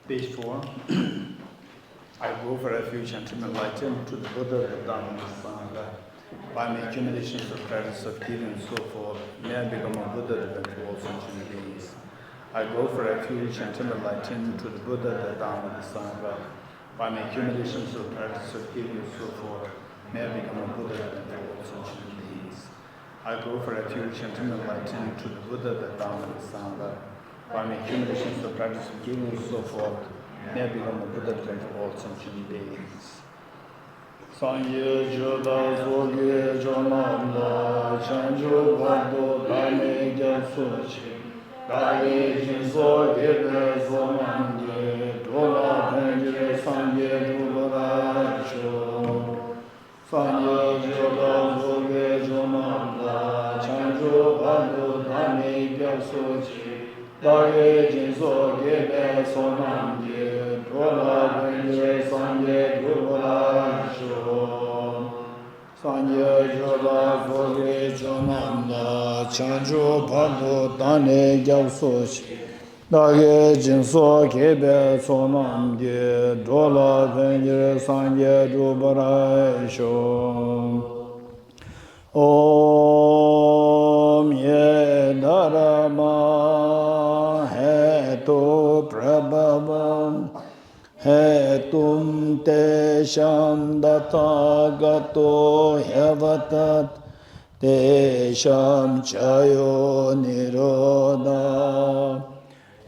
Page 4. I go for refuge and enlighten to the Buddha, the Dhamma, and the Sangha. By my accumulations of practice of healing and so forth, may I become a Buddha to all sentient beings. I go for refuge and enlighten to the Buddha, the Dhamma, and the Sangha. By my accumulations of practice of healing and so forth, may I become a Buddha to all sentient beings. I go for refuge and enlighten to the Buddha, the Dhamma, and the Sangha. By my accumulations of practice of healing and so forth, may I become a Buddha to all sentient beings. Sanye Joda Zoge Jonamla Chanjo Bado Dane Gyatsochi Daye Jinzo Gebe Zonamge Dola Pengire Sanye Dubara Cho Sanye Joda Zoge Jonamla Chanjo Bado Dane Gyatsochi Daye Jinzo Gebe Zonamge Dola Pengire Sanye Dubara Cho Sanye Joda Zoge Jonamla Chanjo Bado Dane Gyatsochi Daye Jinzo Gebe Zonamge Dola Pengire Sanye Dubara Cho Om Ye Dharma Hetu Prabhavam Hetum Tesham Dathagato Yavatat Tesham Chayo Nirodha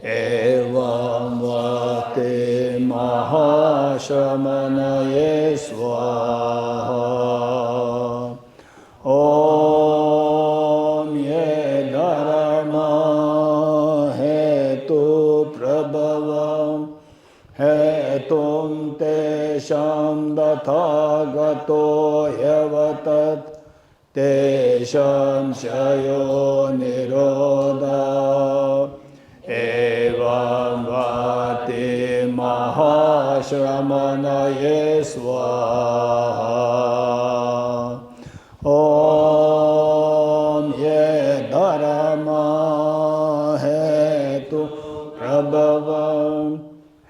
Evam Vate Mahashamanaye Swaha Om Ye Dharma Hetu Prabhavam Hetum Tesham Dathagato Yavatat Tesham Shayo Nirodha Evam Vate Mahashramanaye Swaha Om Ye Dharma Hetu Prabhavam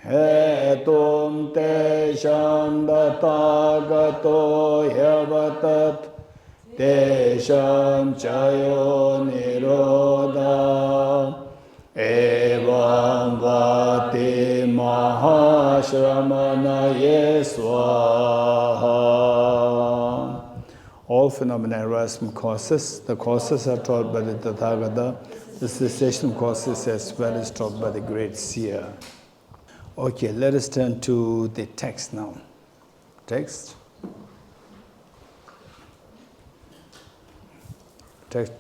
Hetum Tesham Dathagato Yavatat Tesham Chayo Nirodha Evam Vate Mahashramanaye Swaha. All phenomena arise from causes. The causes are taught by the Tathagata. The cessation causes as well is taught by the great seer. Okay, let us turn to the text now. Text. Text.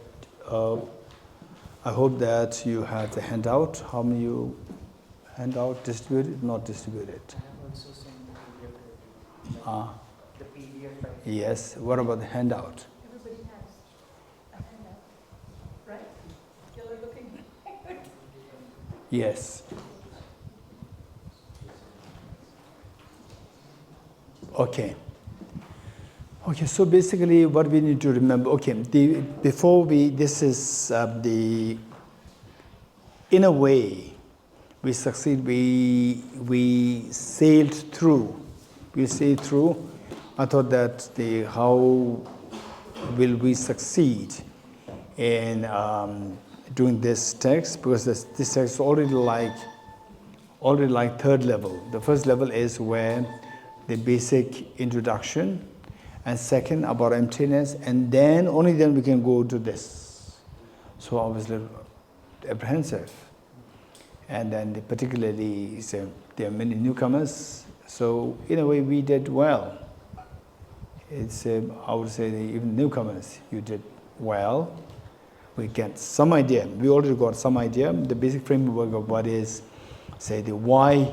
I hope that you have the handout. How many you handout distributed? Not distributed. I have also sent the PDF. The PDF. Yes. What about the handout? Everybody has a handout, right? You're looking. Yes. Okay. Okay, so basically what we need to remember, this is in a way, we succeed, we sailed through. I thought that how will we succeed in doing this text, because this text is already like third level. The first level is where the basic introduction, and second about emptiness, and then only then we can go to this. So I was a little apprehensive, and then particularly there are many newcomers. So in a way we did well. It's I would say even newcomers, you did well. We get some idea. We already got some idea. The basic framework of what is, the why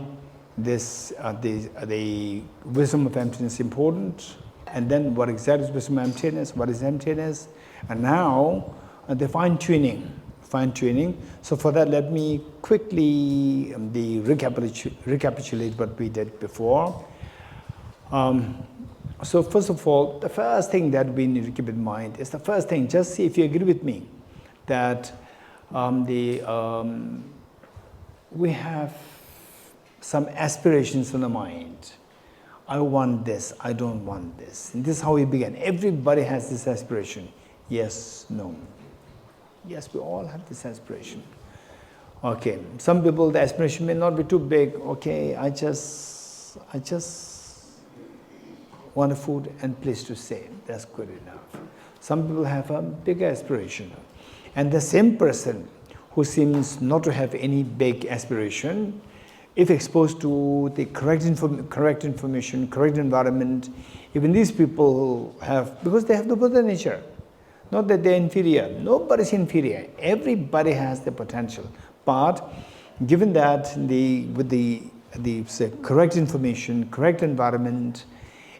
this the wisdom of emptiness is important. And then what exactly is wisdom of emptiness, what is emptiness, and now the fine-tuning. So for that, let me quickly recapitulate what we did before. So first of all, the first thing that we need to keep in mind is the first thing, just see if you agree with me, that we have some aspirations in the mind. I want this, I don't want this. And this is how we began. Everybody has this aspiration. Yes, no. Yes, we all have this aspiration. Okay, some people, the aspiration may not be too big. Okay, I just want a food and place to stay. That's good enough. Some people have a big aspiration. And the same person who seems not to have any big aspiration, if exposed to the correct information, correct environment, even these people have, because they have the Buddha nature. Not that they're inferior. Nobody's inferior. Everybody has the potential. But given that with the say, correct information, correct environment,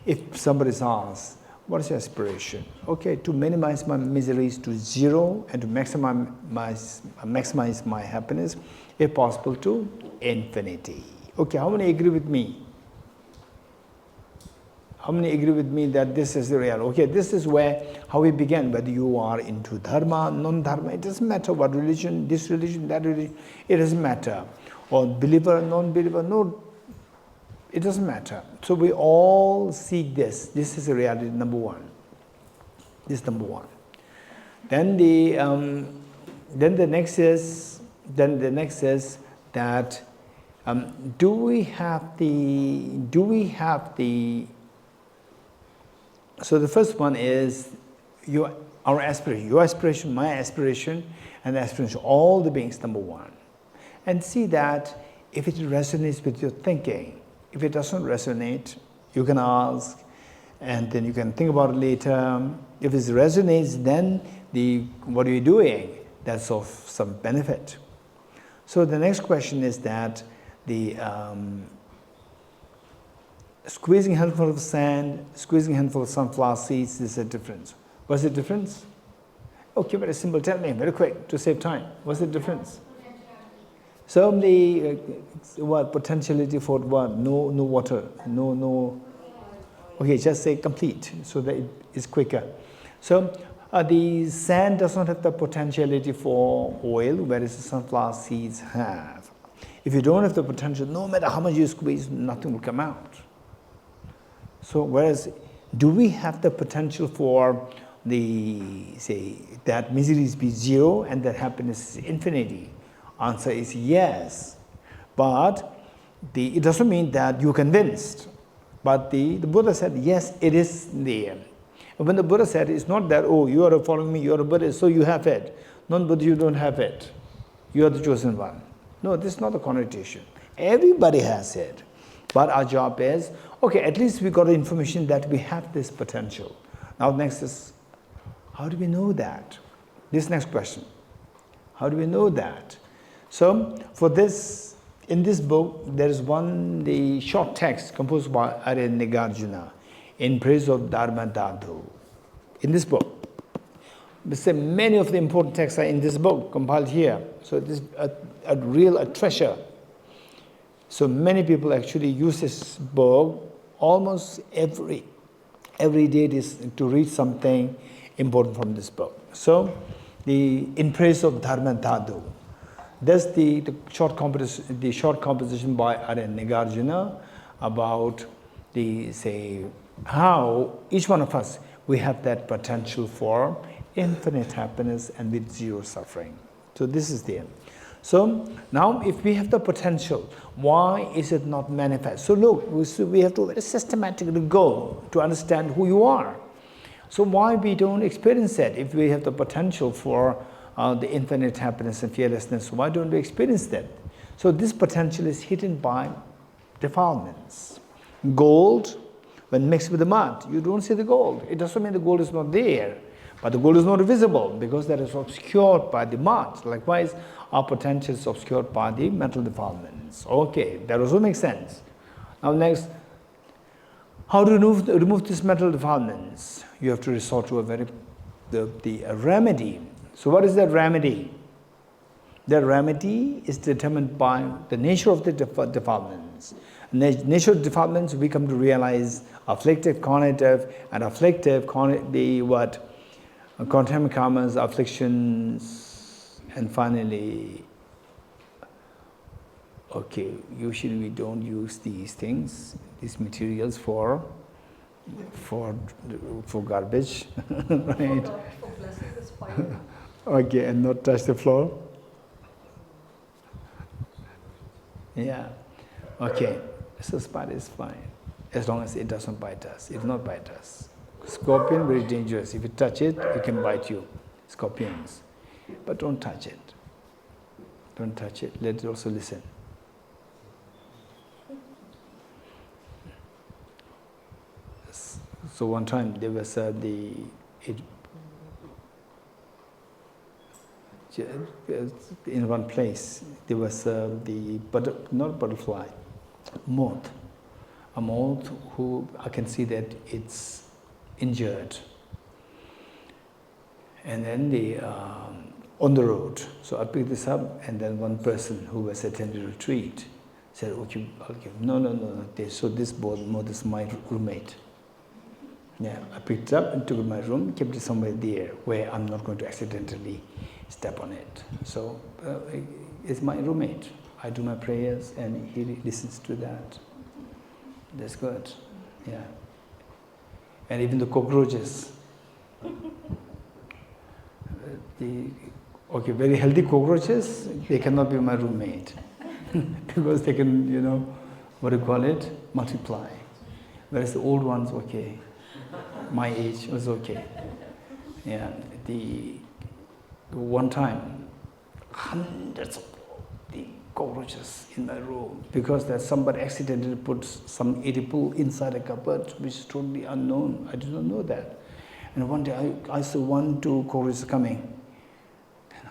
if somebody's asked, what is your aspiration? Okay, to minimize my miseries to zero and to maximize my happiness, if possible, to infinity. Okay, how many agree with me? How many agree with me that this is the real? Okay, this is how we began. Whether you are into dharma, non-dharma, it doesn't matter what religion, this religion, that religion, it doesn't matter. Or believer, non-believer, no, it doesn't matter. So we all seek this. This is the reality, number one. This is number one. Then the next is that do we have the so the first one is our aspiration, your aspiration, my aspiration, and the aspiration of all the beings, number one. And see that if it resonates with your thinking. If it doesn't resonate, you can ask, and then you can think about it later. If it resonates, then what are you doing? That's of some benefit. So the next question is that squeezing a handful of sand, squeezing a handful of sunflower seeds, is a difference. What's the difference? Okay, very simple. Tell me, very quick, to save time. What's the difference? So what potentiality for what? No water, no. Okay, just say complete, so that it's quicker. So the sand does not have the potentiality for oil, whereas the sunflower seeds have. If you don't have the potential, no matter how much you squeeze, nothing will come out. So whereas, do we have the potential for that miseries be zero and that happiness is infinity? Answer is yes. But it doesn't mean that you're convinced. But the Buddha said, yes, it is there. And when the Buddha said, it's not that, oh, you are following me, you are a Buddhist, so you have it. Non-Buddhist, you don't have it. You are the chosen one. No, this is not the connotation. Everybody has it. But our job is, okay, at least we got the information that we have this potential. Now next is, how do we know that? This next question. How do we know that? So for this, in this book, there is the short text composed by Arya Nagarjuna in praise of Dharma Damdul. In this book. Many of the important texts are in this book, compiled here. So this is a real treasure. So many people actually use this book almost every day to read something important from this book. So in praise of Dharma Damdul. That's the short composition by Arya Nagarjuna about how each one of us, we have that potential for infinite happiness and with zero suffering. So this is the end. So now if we have the potential, why is it not manifest? So look, we have to very systematically go to understand who you are. So why we don't experience it if we have the potential for the infinite happiness and fearlessness? Why don't we experience that? So this potential is hidden by defilements. Gold, when mixed with the mud, you don't see the gold. It doesn't mean the gold is not there, but the gold is not visible because that is obscured by the mud. Likewise, our potential is obscured by the mental defilements. Okay, that also makes sense. Now next, how to remove these mental defilements? You have to resort to a remedy. So what is that remedy? The remedy is determined by the nature of the defilements. Nature of defilements, we come to realize afflictive, cognitive, and afflictive, contaminant karmas, afflictions, and finally Okay, usually we don't use these things, these materials for garbage, right? For blessing the spider. Okay, and not touch the floor. Yeah. Okay. So spider is fine, as long as it doesn't bite us. It will not bite us. Scorpion, very dangerous. If you touch it, it can bite you. Scorpions. But don't touch it. Don't touch it. Let it also listen. So one time there was in one place there was not butterfly, moth. A moth who I can see that it's injured. And then on the road, so I picked this up, and then one person who was attending retreat said, okay, no. So this moth is my roommate. Yeah, I picked it up and took it to my room, kept it somewhere there where I'm not going to accidentally step on it. So it's my roommate. I do my prayers and he listens to that. That's good. Yeah. And even the cockroaches. Very healthy cockroaches, they cannot be my roommate. Because they can, multiply. Whereas the old ones, okay. My age was okay. Yeah, the one time, hundreds of the cockroaches in my room because that somebody accidentally put some edible inside a cupboard, which is totally unknown. I did not know that. And one day I saw 2 cockroaches coming. And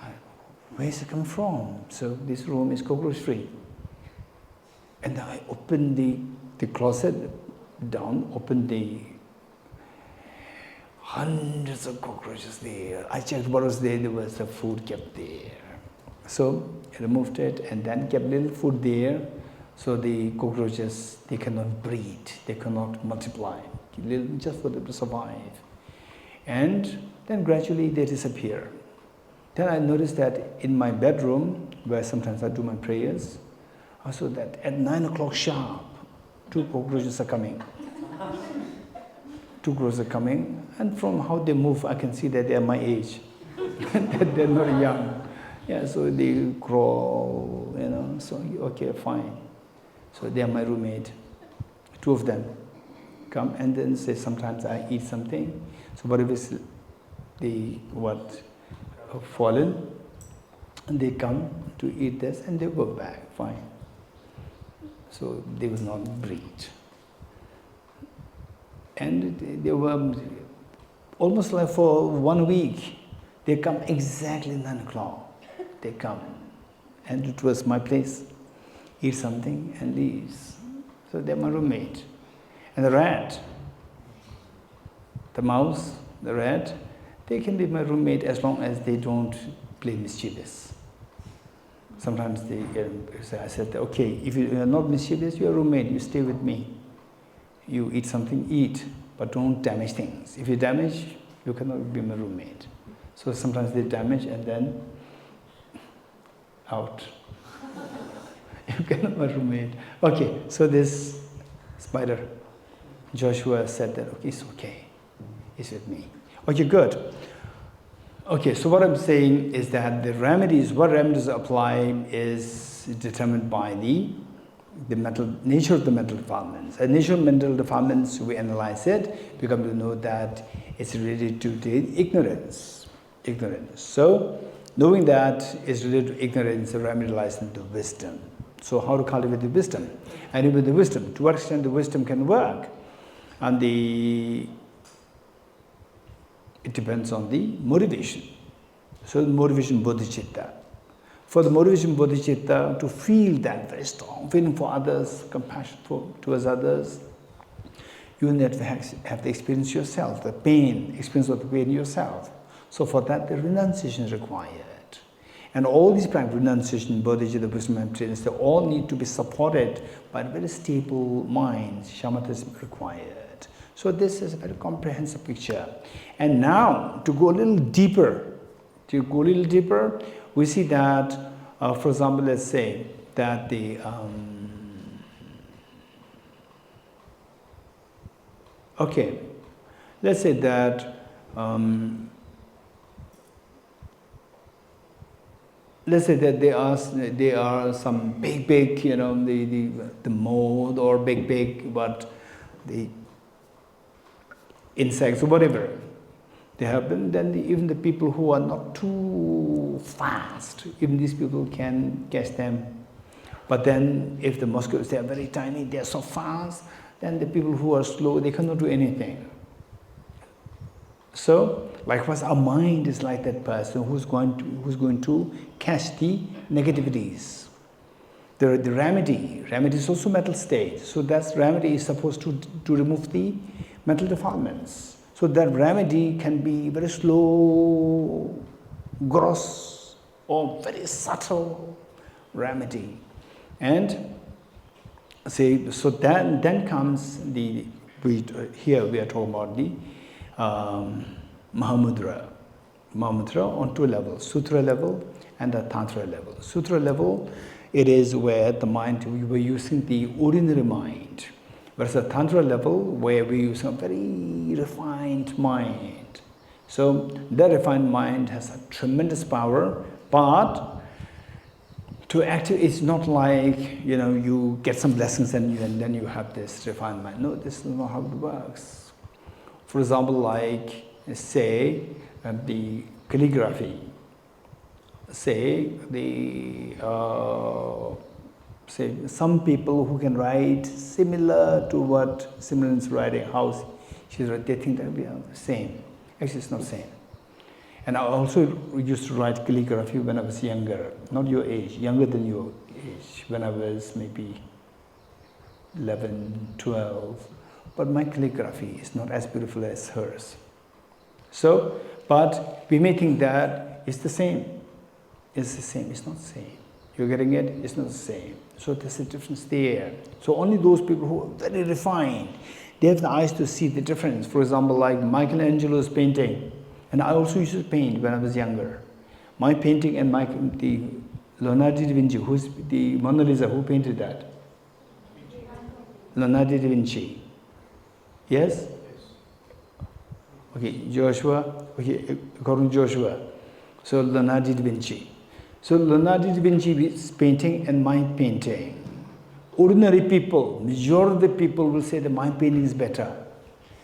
where is it come from? So this room is cockroach free. And I opened the closet down, opened the hundreds of cockroaches there. I checked what was there was the food kept there. So I removed it and then kept little food there. So the cockroaches, they cannot breed, they cannot multiply, just for them to survive. And then gradually they disappear. Then I noticed that in my bedroom, where sometimes I do my prayers, I saw that at 9 o'clock sharp, 2 cockroaches are coming. 2 cockroaches are coming, and from how they move, I can see that they are my age. That they're not young. Yeah, so they crawl, so okay, fine. So they are my roommate. 2 of them come and then say sometimes I eat something. So whatever is fallen, and they come to eat this and they go back, fine. So they will not breed. And they were almost like for 1 week, they come exactly 9 o'clock. They come, and it was my place. Eat something and leaves. So they're my roommate. And the rat, the mouse, the rat, they can be my roommate as long as they don't play mischievous. Sometimes I said, okay, if you are not mischievous, you're a roommate, you stay with me. You eat something, eat, but don't damage things. If you damage, you cannot be my roommate. So sometimes they damage and then out. You cannot be my roommate. Okay, so this spider, Joshua said that, okay, it's with me. Okay, good. Okay, so what I'm saying is that what remedies apply is determined by the nature of the mental defilements. And nature of mental defilements, we analyze it, we come to know that it's related to the ignorance. So, knowing that is related to ignorance, the remedy lies into wisdom. So how to cultivate the wisdom? And even the wisdom, to what extent the wisdom can work? And it depends on the motivation. So the motivation bodhicitta. For the motivation bodhicitta to feel that very strong feeling for others, compassion towards others, you need to have the experience yourself, the pain, experience of the pain yourself. So for that, the renunciation is required. And all these practices, renunciation, bodhicitta, wisdom, emptiness, they all need to be supported by a very stable mind. Shamatha is required. So this is a very comprehensive picture. And now, to go a little deeper, we see that, for example, let's say, that the okay, let's say that there are some big, you know, the mold or big, but the insects or whatever they have been. Then even the people who are not too fast, even these people can catch them. But then if the mosquitoes, they are very tiny, they are so fast, then the people who are slow, they cannot do anything. So likewise, our mind is like that person who's going to catch the negativities. The remedy is also mental state. So that remedy is supposed to remove the mental defilements. So that remedy can be very slow, gross, or very subtle remedy. And say, so then comes here we are talking about the Mahamudra. Mahamudra on two levels, Sutra level and the Tantra level. Sutra level, it is where the mind, we were using the ordinary mind. Whereas the Tantra level, where we use a very refined mind. So that refined mind has a tremendous power, but to activate, it's not like, you know, you get some lessons and then you have this refined mind. No, this is not how it works. For example, like, say, the calligraphy. Say, say some people who can write similar to what Simran is writing, how she's writing, they think that we are the same. Actually, it's not the same. And I also used to write calligraphy when I was younger, not your age, younger than your age, when I was maybe 11, 12. But my calligraphy is not as beautiful as hers. So, but we may think that it's the same. It's the same, it's not the same. You're getting it? It's not the same. So there's a difference there. So only those people who are very refined, they have the eyes to see the difference. For example, like Michelangelo's painting. And I also used to paint when I was younger. My painting and the Leonardo da Vinci, who's the Mona Lisa, who painted that? Leonardo da Vinci. Yes? Okay, Joshua. Okay, according to Joshua. So Leonardo da Vinci. So Leonardo da Vinci's painting and my painting. Ordinary people, majority of the people will say that my painting is better.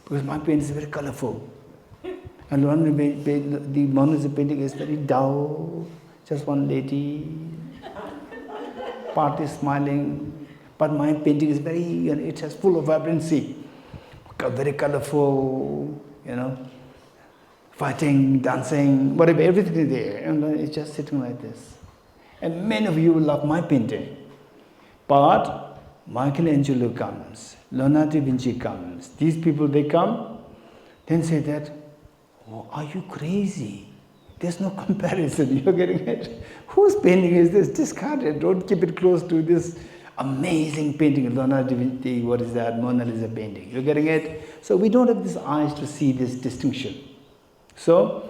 Because my painting is very colorful. And the Mona Lisa painting is very dull, just one lady, party smiling. But my painting is very, you know, it has full of vibrancy, very colorful, you know, fighting, dancing, whatever, everything is there. And it's just sitting like this. And many of you will love my painting. But Michelangelo comes, Leonardo da Vinci comes, these people, they come, then say that, oh, are you crazy? There's no comparison, you're getting it? Whose painting is this? Discard it, don't keep it close to this amazing painting, Leonardo da Vinci, what is that, Mona Lisa painting, you're getting it? So we don't have these eyes to see this distinction. So,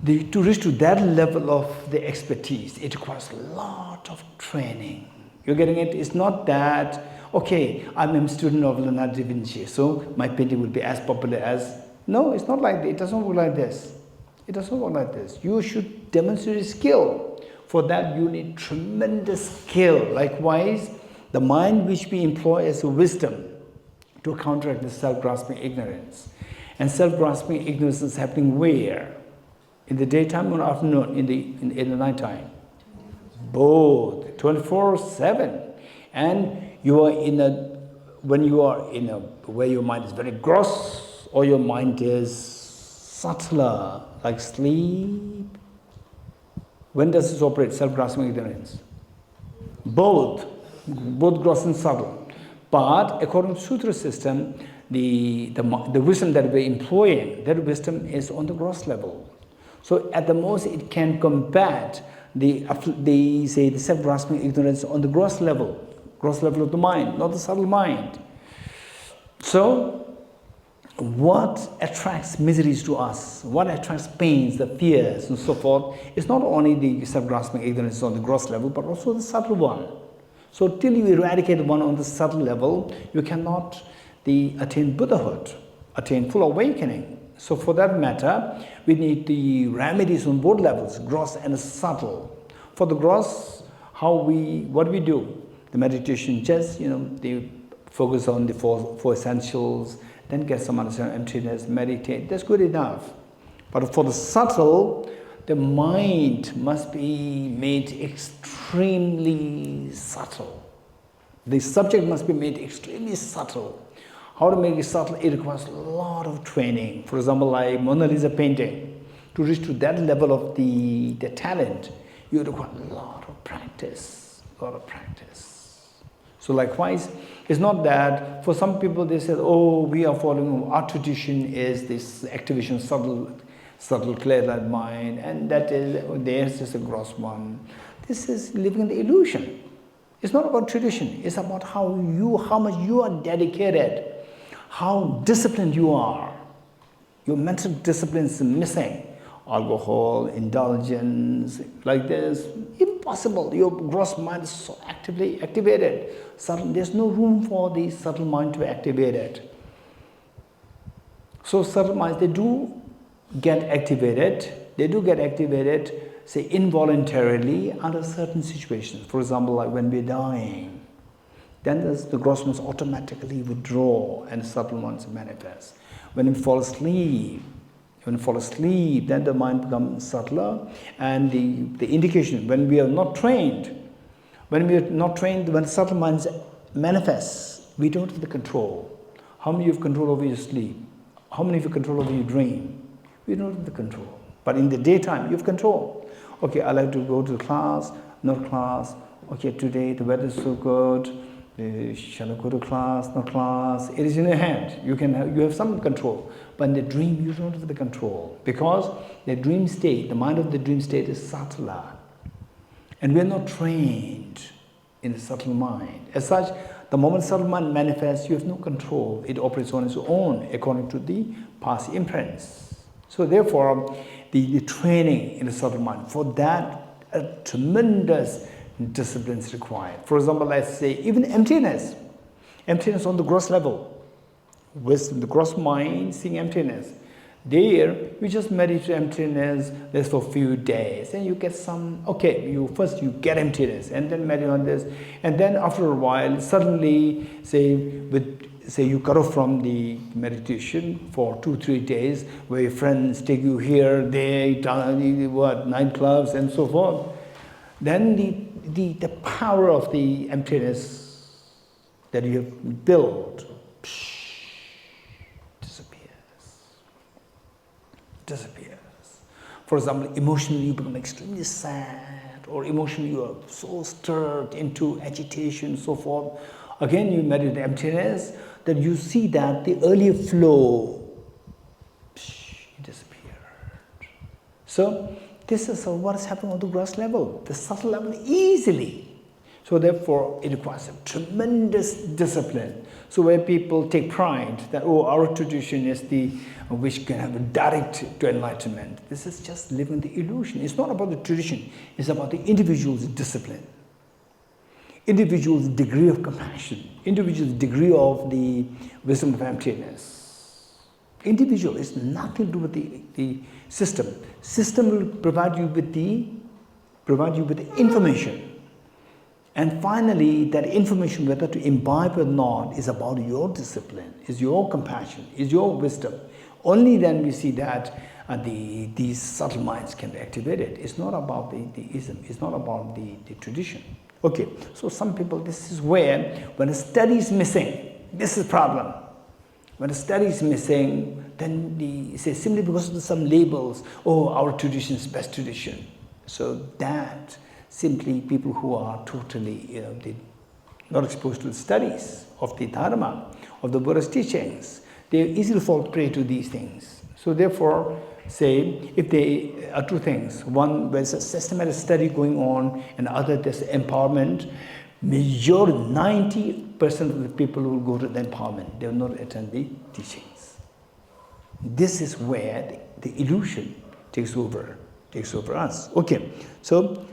to reach to that level of the expertise, it requires a lot of training. You're getting it? It's not that, okay, I'm a student of Leonardo da Vinci, so my painting will be as popular as... No, it's not like that. It doesn't work like this. It doesn't work like this. You should demonstrate skill. For that, you need tremendous skill. Likewise, the mind which we employ as a wisdom to counteract the self-grasping ignorance. And self-grasping ignorance is happening where? In the daytime or afternoon? In the nighttime? Both. 24/7. And you are when you are where your mind is very gross, or your mind is subtler, like sleep. When does this operate, self-grasping ignorance? Both gross and subtle. But according to Sutra system, the wisdom that we're employing, that wisdom is on the gross level. So at the most, it can combat the self-grasping ignorance on the gross level of the mind, not the subtle mind. So what attracts miseries to us, what attracts pains, the fears, and so forth, is not only the self-grasping ignorance on the gross level, but also the subtle one. So till you eradicate the one on the subtle level, you cannot attain Buddhahood, attain full awakening. So for that matter, we need the remedies on both levels, gross and subtle. For the gross, what we do? The meditation, just they focus on the four essentials, then get some understanding of emptiness, meditate. That's good enough. But for the subtle, the mind must be made extremely subtle. The subject must be made extremely subtle. How to make it subtle? It requires a lot of training. For example, like Mona Lisa painting. To reach to that level of the talent, you require a lot of practice. So likewise, it's not that for some people they said, oh, we are following our tradition is this activation subtle clear-eyed mind, and that is theirs is a gross one. This is living in the illusion. It's not about tradition. It's about how much you are dedicated, how disciplined you are. Your mental discipline is missing. Alcohol, indulgence, like this, impossible. Your gross mind is so actively activated. There's no room for the subtle mind to be activated. So subtle minds, they do get activated, say involuntarily under certain situations. For example, like when we're dying, then the gross minds automatically withdraw and subtle minds manifest. When we fall asleep, then the mind becomes subtler, and the indication when we are not trained, when subtle minds manifest, we don't have the control. How many of you have control over your sleep? How many of you have control over your dream? We don't have the control. But in the daytime, you have control. Okay, I like to go to class, not class. Okay, today the weather is so good. Shall I go to class, not class? It is in your hand. You have some control. But in the dream, you don't have the control. Because the dream state, the mind of the dream state is subtler. And we are not trained in the subtle mind. As such, the moment subtle mind manifests, you have no control. It operates on its own according to the past imprints. So therefore, the training in the subtle mind, for that, a tremendous discipline is required. For example, let's say even emptiness on the gross level, with the gross mind seeing emptiness. There, you just meditate emptiness, that's for a few days, and you get some, okay, you get emptiness, and then meditate on this, and then after a while, suddenly, say you cut off from the meditation for 2-3 days, where your friends take you here, there, nightclubs, and so forth. Then the power of the emptiness that you have built disappears. For example, emotionally you become extremely sad, or emotionally you are so stirred into agitation, so forth. Again, you meditate emptiness, that you see that the earlier flow disappeared. So this is what is happening on the gross level, the subtle level easily. So therefore, it requires a tremendous discipline. So where people take pride that, oh, our tradition is which can have a direct to enlightenment. This is just living the illusion. It's not about the tradition. It's about the individual's discipline, individual's degree of compassion, individual's degree of the wisdom of emptiness. Individual is nothing to do with the system. System will provide you with the information. And finally, that information, whether to imbibe or not, is about your discipline, is your compassion, is your wisdom. Only then we see that these subtle minds can be activated. It's not about the ism, it's not about the tradition. Okay, so some people, this is where, when a study is missing, this is the problem. When a study is missing, then they say simply because of some labels, oh, our tradition is best tradition. So that simply people who are totally, not exposed to the studies of the Dharma, of the Buddha's teachings, they easily fall prey to these things. So therefore, say, if they are two things, one, there's a systematic study going on, and the other, there's empowerment, majority, 90% of the people who will go to the empowerment, they will not attend the teachings. this is where the illusion takes over us. Okay, so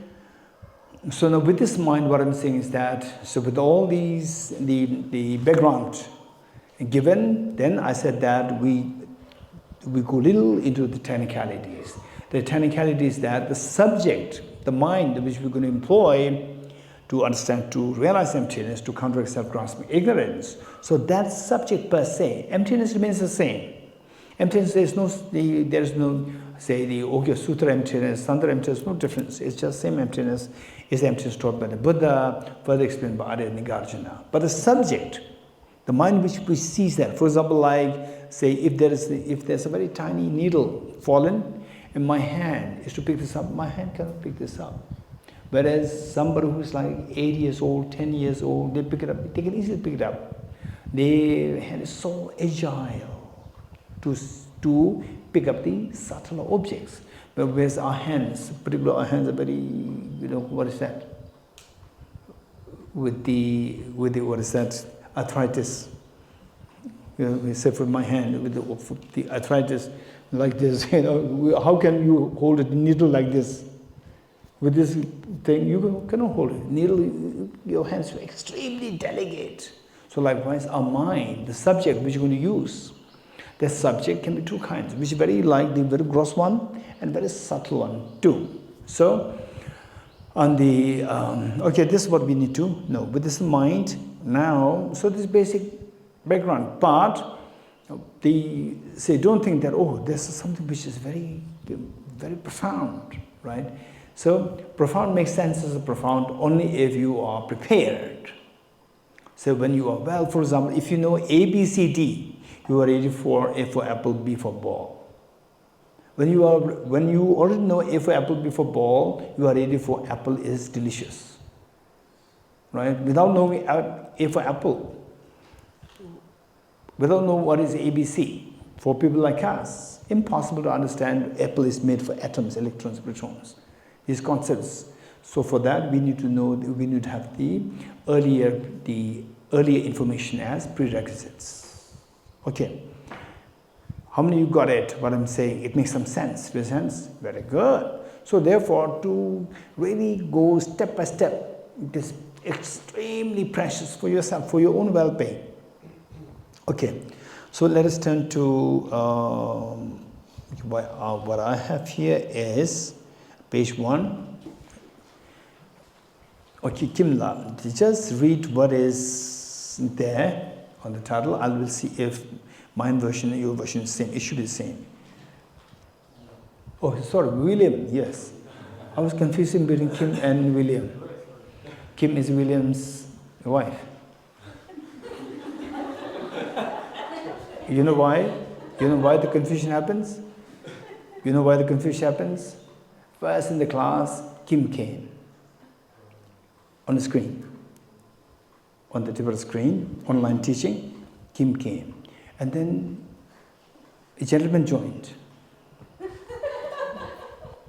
now with this mind, what I'm saying is that, so with all these, the background given, then I said that we go little into the technicalities. The technicalities that the subject, the mind which we're going to employ to understand, to realize emptiness, to counteract self-grasping ignorance. So that subject per se, emptiness remains the same. Emptiness, there is no, say, the Ogya Sutra emptiness, Sandra emptiness, no difference. It's just same emptiness. It's the emptiness taught by the Buddha, further explained by Arya Nagarjuna. But the subject, the mind which sees that, for example, like, say, if there's a very tiny needle fallen, and my hand is to pick this up, my hand cannot pick this up. Whereas somebody who's like 8 years old, 10 years old, they pick it up, they can easily pick it up. Their hand is so agile to pick up the subtler objects. But whereas our hands, particularly our hands are very, what is that? With the what is that? Arthritis. Except for my hand, with the arthritis like this, how can you hold a needle like this? With this thing, you cannot hold it. Needle, your hands are extremely delicate. So likewise, our mind, the subject which you're going to use, the subject can be two kinds, which is very like the very gross one and very subtle one too. So, on the, okay, this is what we need to know. With this in mind, now, so this basic background part, don't think that, oh, this is something which is very, very profound, right? So, profound makes sense as a profound only if you are prepared. So, when you are, well, for example, if you know A, B, C, D, you are ready for A for apple, B for ball. When you already know A for apple, B for ball, you are ready for apple is delicious. Right? Without knowing A for apple, without knowing what is ABC, for people like us, impossible to understand apple is made for atoms, electrons, protons. These concepts. So for that, we need to know, we need to have the earlier information as prerequisites. Okay. How many of you got it, what I'm saying? It makes some sense. Makes sense? Very good. So therefore, to really go step by step, it is extremely precious for yourself, for your own well-being. Okay. So let us turn to what I have here is page 1. Okay, Kimla, just read what is there on the title. I will see if my version and your version is the same. It should be the same. Oh, sorry, William, yes. I was confusing between Kim and William. Kim is William's wife. You know why? You know why the confusion happens? You know why the confusion happens? First in the class, Kim came. On the screen. On the tip of the screen, online teaching, Kim came. And then a gentleman joined.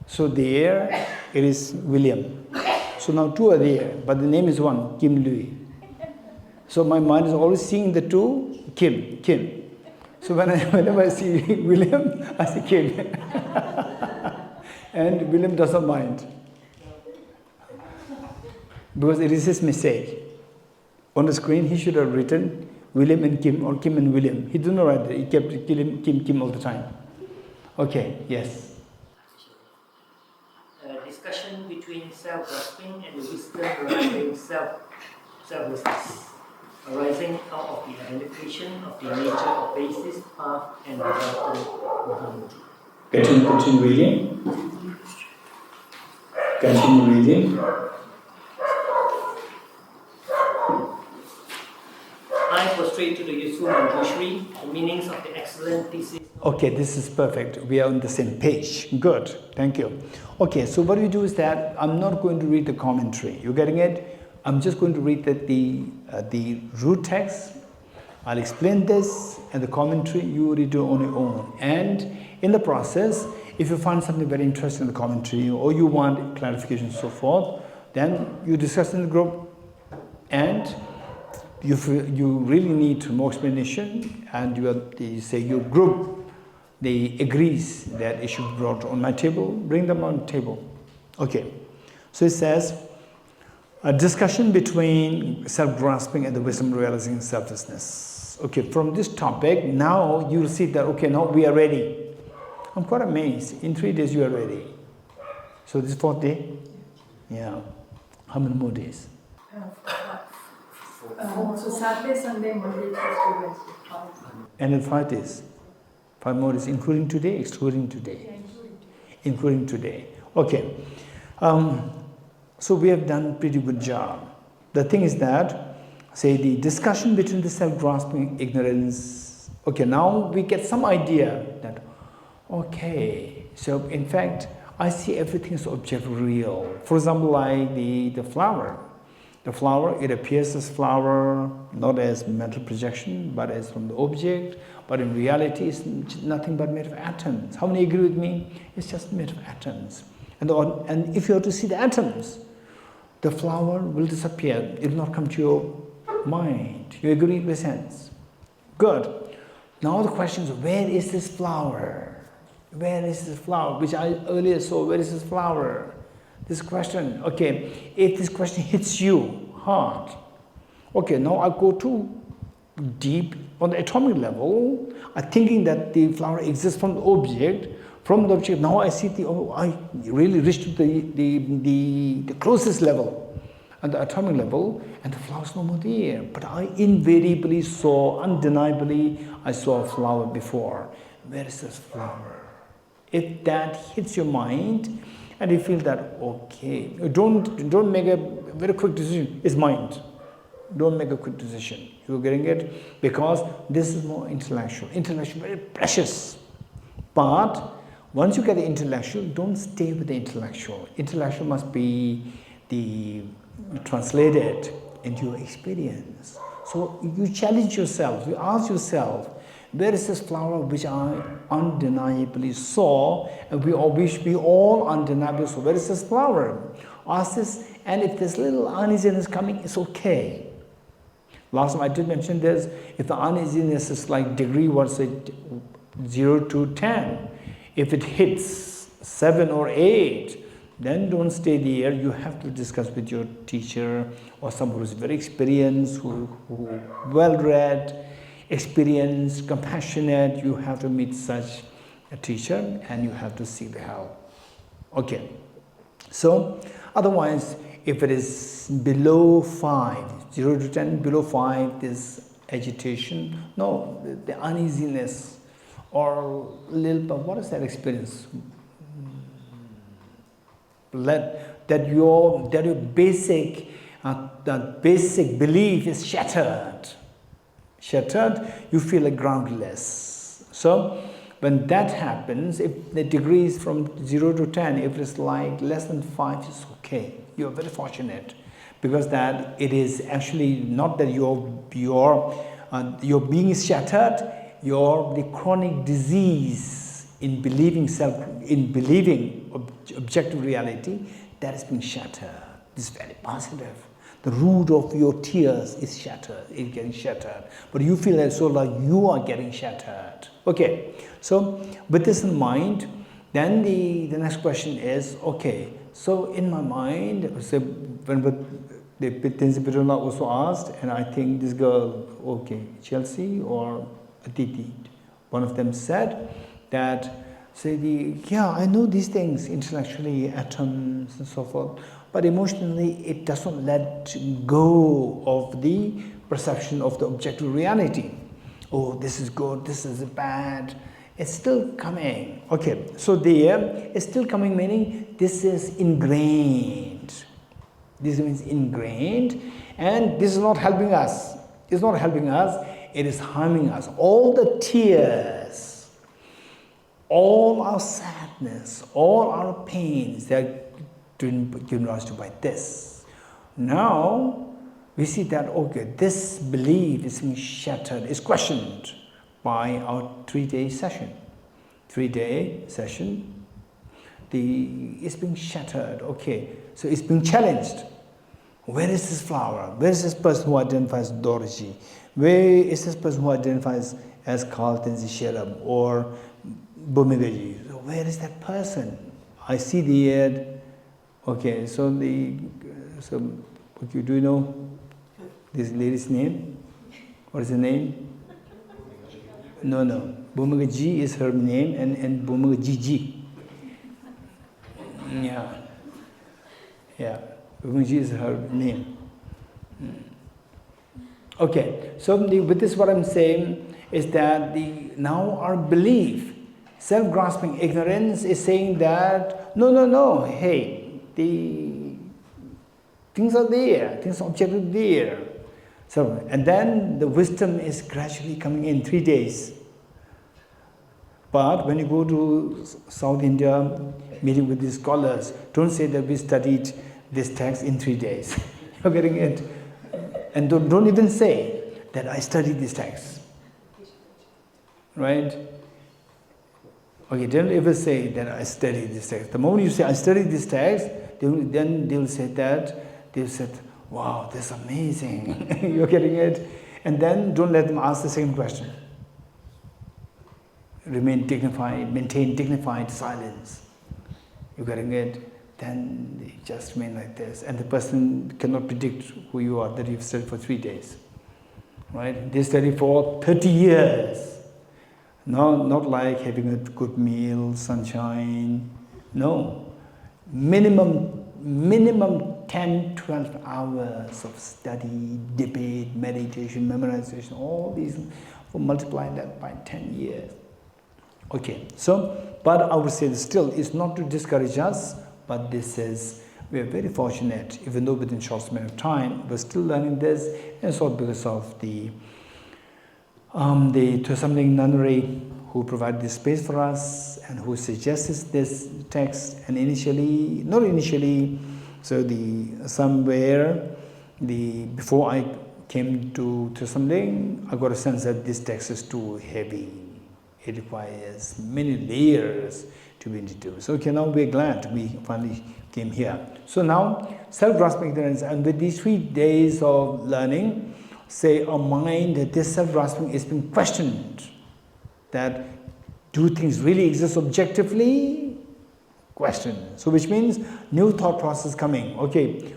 So there it is William. So now two are there, but the name is one, Kim Lui. So my mind is always seeing the two, Kim. So whenever I see William, I see Kim. And William doesn't mind. Because it is his mistake. On the screen, he should have written William and Kim, or Kim and William. He didn't write that. He kept Kim all the time. Okay, yes. Discussion between self-grasping and the wisdom arising selflessness, arising out of the identification of the nature of basis, path, and resultant modality. Continue reading. Continue reading. I prostrate to the useful and Geshe, the meanings of the excellent thesis. Okay, this is perfect. We are on the same page. Good. Thank you. Okay, so what we do is that I'm not going to read the commentary. You getting it? I'm just going to read the root text. I'll explain this and the commentary. You read it on your own. And in the process, if you find something very interesting in the commentary or you want clarification and so forth, then you discuss in the group. And you really need more explanation, and you say your group they agrees that it should be brought on my table, bring them on the table. Okay, so it says, a discussion between self-grasping and the wisdom realizing selflessness. Okay, from this topic, now you'll see that, okay, now we are ready. I'm quite amazed. In 3 days, you are ready. So this is 4th day? Yeah. How many more days? So Saturday, Sunday, Monday, Tuesday, Wednesday. And then 5 days. 5 more days, including today, excluding today? Yeah, Including today. Okay. So we have done a pretty good job. The thing is that, say, the discussion between the self-grasping ignorance, okay, now we get some idea that, okay, so in fact, I see everything as object real. For example, like the flower. The flower, it appears as flower, not as mental projection, but as from the object. But in reality, it's nothing but made of atoms. How many agree with me? It's just made of atoms. And if you have to see the atoms, the flower will disappear. It will not come to your mind. You agree with sense? Good. Now the question is, where is this flower? Where is this flower? Which I earlier saw, where is this flower? This question, okay, if this question hits you hard, okay, now I go too deep on the atomic level, I'm thinking that the flower exists from the object. From the object, now I see I really reached the closest level, at the atomic level, and the flower is no more there. But I invariably saw, undeniably, I saw a flower before. Where is this flower? If that hits your mind, and you feel that, okay, don't make a very quick decision, it's mind. Don't make a quick decision. You're getting it? Because this is more intellectual. Intellectual, very precious. But once you get the intellectual, don't stay with the intellectual. Intellectual must be translated into your experience. So you challenge yourself, you ask yourself, where is this flower which I undeniably saw, and which we all undeniably saw? Where is this flower? Ask this, and if this little uneasiness coming, it's okay. Last time I did mention this, if the uneasiness is like degree, what's it, 0 to 10, if it hits 7 or 8, then don't stay there. You have to discuss with your teacher or someone who's very experienced, who well-read, experienced, compassionate. You have to meet such a teacher and you have to seek the help. Okay. So, otherwise, if it is below 5, 0 to 10, below 5, this agitation, no, the uneasiness, or little, but what is that experience? That your basic belief is shattered. You feel like groundless. So when that happens, if the degree is from 0 to 10, if it's like less than 5, it's okay. You're very fortunate, because that it is actually not that your being is shattered. The chronic disease in believing objective reality, that has been shattered. This is very positive. The root of your tears is shattered, it's getting shattered. But you feel as though like you are getting shattered. Okay, so with this in mind, then the next question is, okay, so in my mind, so when the Tenzin Pirula also asked, and I think this girl, okay, Chelsea or Aditi, one of them said that, I know these things intellectually, atoms and so forth, but emotionally it doesn't let go of the perception of the objective reality. Oh, this is good, this is bad. It's still coming. Okay, so it's still coming, meaning this is ingrained. This means ingrained, and this is not helping us. It's not helping us. It is harming us. All the tears, all our sadness, all our pains, they are given rise to by this. Now, we see that, okay, this belief is being shattered, is questioned by our 3-day session. 3-day session, it's being shattered, okay. So it's being challenged. Where is this flower? Where is this person who identifies Dorji? Where is this person who identifies as Carl Tenzin Sherab or Bhumikaji. So where is that person? I see the ad. Okay, so do you know this lady's name? What is her name? No. Bhumikaji is her name and Bhumikaji. Yeah. Dorji is her name. Okay, so with this what I'm saying is that now our belief, self-grasping ignorance is saying that no, hey, the things are there, things are objective there. So, and then the wisdom is gradually coming in 3 days. But when you go to South India, meeting with these scholars, don't say that we studied this text in 3 days. You're getting it? And don't even say that I studied this text. Right? Okay, don't ever say that I studied this text. The moment you say I studied this text, then they'll say that, they'll say, wow, that's amazing. You're getting it? And then don't let them ask the same question. Remain dignified, maintain dignified silence. You're getting it? Then they just remain like this. And the person cannot predict who you are, that you've studied for 3 days. Right? They study for 30 years. No, not like having a good meal, sunshine. No. Minimum 10, 12 hours of study, debate, meditation, memorization, all these, we'll multiply that by 10 years. Okay, so, but I would say still, it's not to discourage us, but this is, we are very fortunate, even though within a short amount of time, we're still learning this, and it's all because of the Thosamling nunnery who provided this space for us and who suggests this text. And not initially, so before I came to Thosamling, I got a sense that this text is too heavy. It requires many layers to be introduced. So okay, now we're glad we finally came here. So now, self-grasping ignorance, and with these 3 days of learning, say our mind, that this self-grasping is being questioned. That do things really exist objectively? Question. So which means new thought process coming. Okay,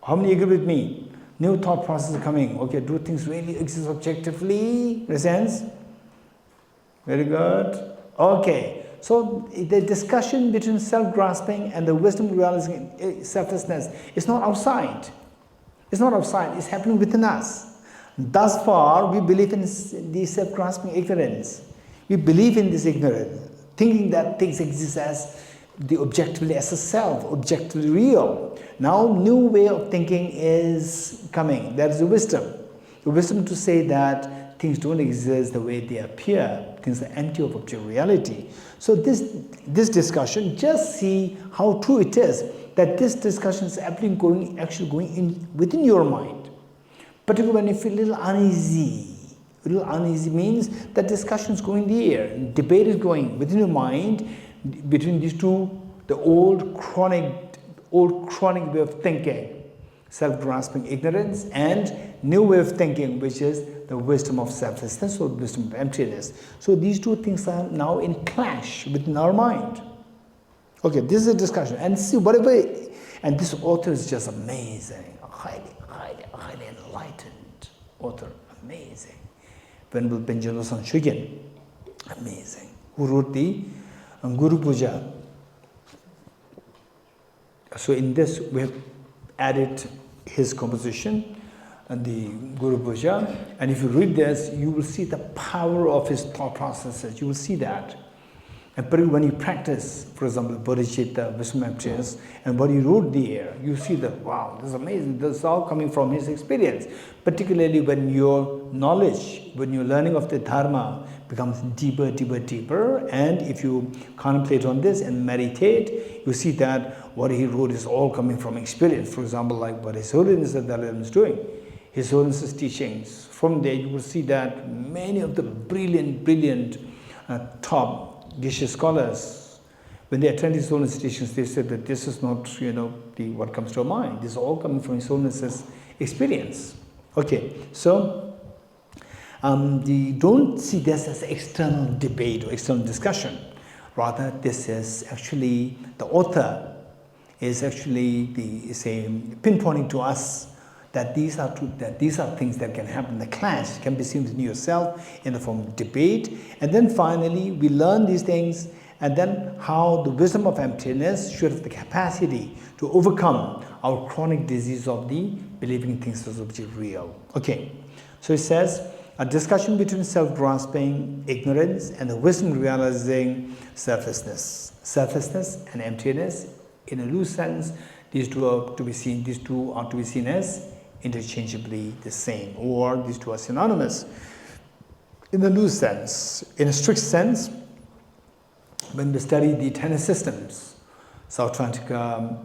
how many agree with me? New thought process coming. Okay, do things really exist objectively? In a sense? Very good. Okay. So the discussion between self-grasping and the wisdom realizing selflessness is not outside. It's not outside. It's happening within us. Thus far, we believe in the self-grasping ignorance. We believe in this ignorance, thinking that things exist as the objectively as a self, objectively real. Now, new way of thinking is coming. That is the wisdom. The wisdom to say that things don't exist the way they appear. Things are empty of objective reality. So this discussion, just see how true it is that this discussion is actually going in within your mind. Particularly when you feel a little uneasy. A little uneasy means that discussion is going there. Debate is going within your mind between these two, the old chronic way of thinking, self-grasping ignorance, and new way of thinking, which is the wisdom of selflessness or wisdom of emptiness. So these two things are now in clash within our mind. Okay, this is a discussion. And see, and this author is just amazing, highly enlightened author, amazing. Venerable Benjalo-san Shugen, amazing. Who wrote the Guru Puja. So in this, we have added his composition, and the Guru Puja. And if you read this, you will see the power of his thought processes. You will see that. And particularly when you practice, for example, Bodhicitta, wisdom emptiness, and what he wrote there, you see that, wow, this is amazing. This is all coming from his experience. Particularly when your knowledge, when your learning of the Dharma becomes deeper, and if you contemplate on this and meditate, you see that what he wrote is all coming from experience. For example, like what His Holiness the Dalai Lama is doing. His Holiness's teachings. From there, you will see that many of the brilliant top Geshe scholars, when they attend His Holiness teachings, they said that this is not, what comes to our mind. This is all coming from His Holiness's experience. Okay, so don't see this as external debate or external discussion. Rather, this is actually, the author is actually pinpointing to us that these are things that can happen. The clash can be seen within yourself in the form of debate. And then finally, we learn these things, and then how the wisdom of emptiness should have the capacity to overcome our chronic disease of the believing things as which is real. Okay, so it says, a discussion between self-grasping, ignorance, and the wisdom realizing selflessness. Selflessness and emptiness, in a loose sense, these two are to be seen as interchangeably the same, or these two are synonymous. In the loose sense, in a strict sense, when we study the 10 systems, Sautrantika,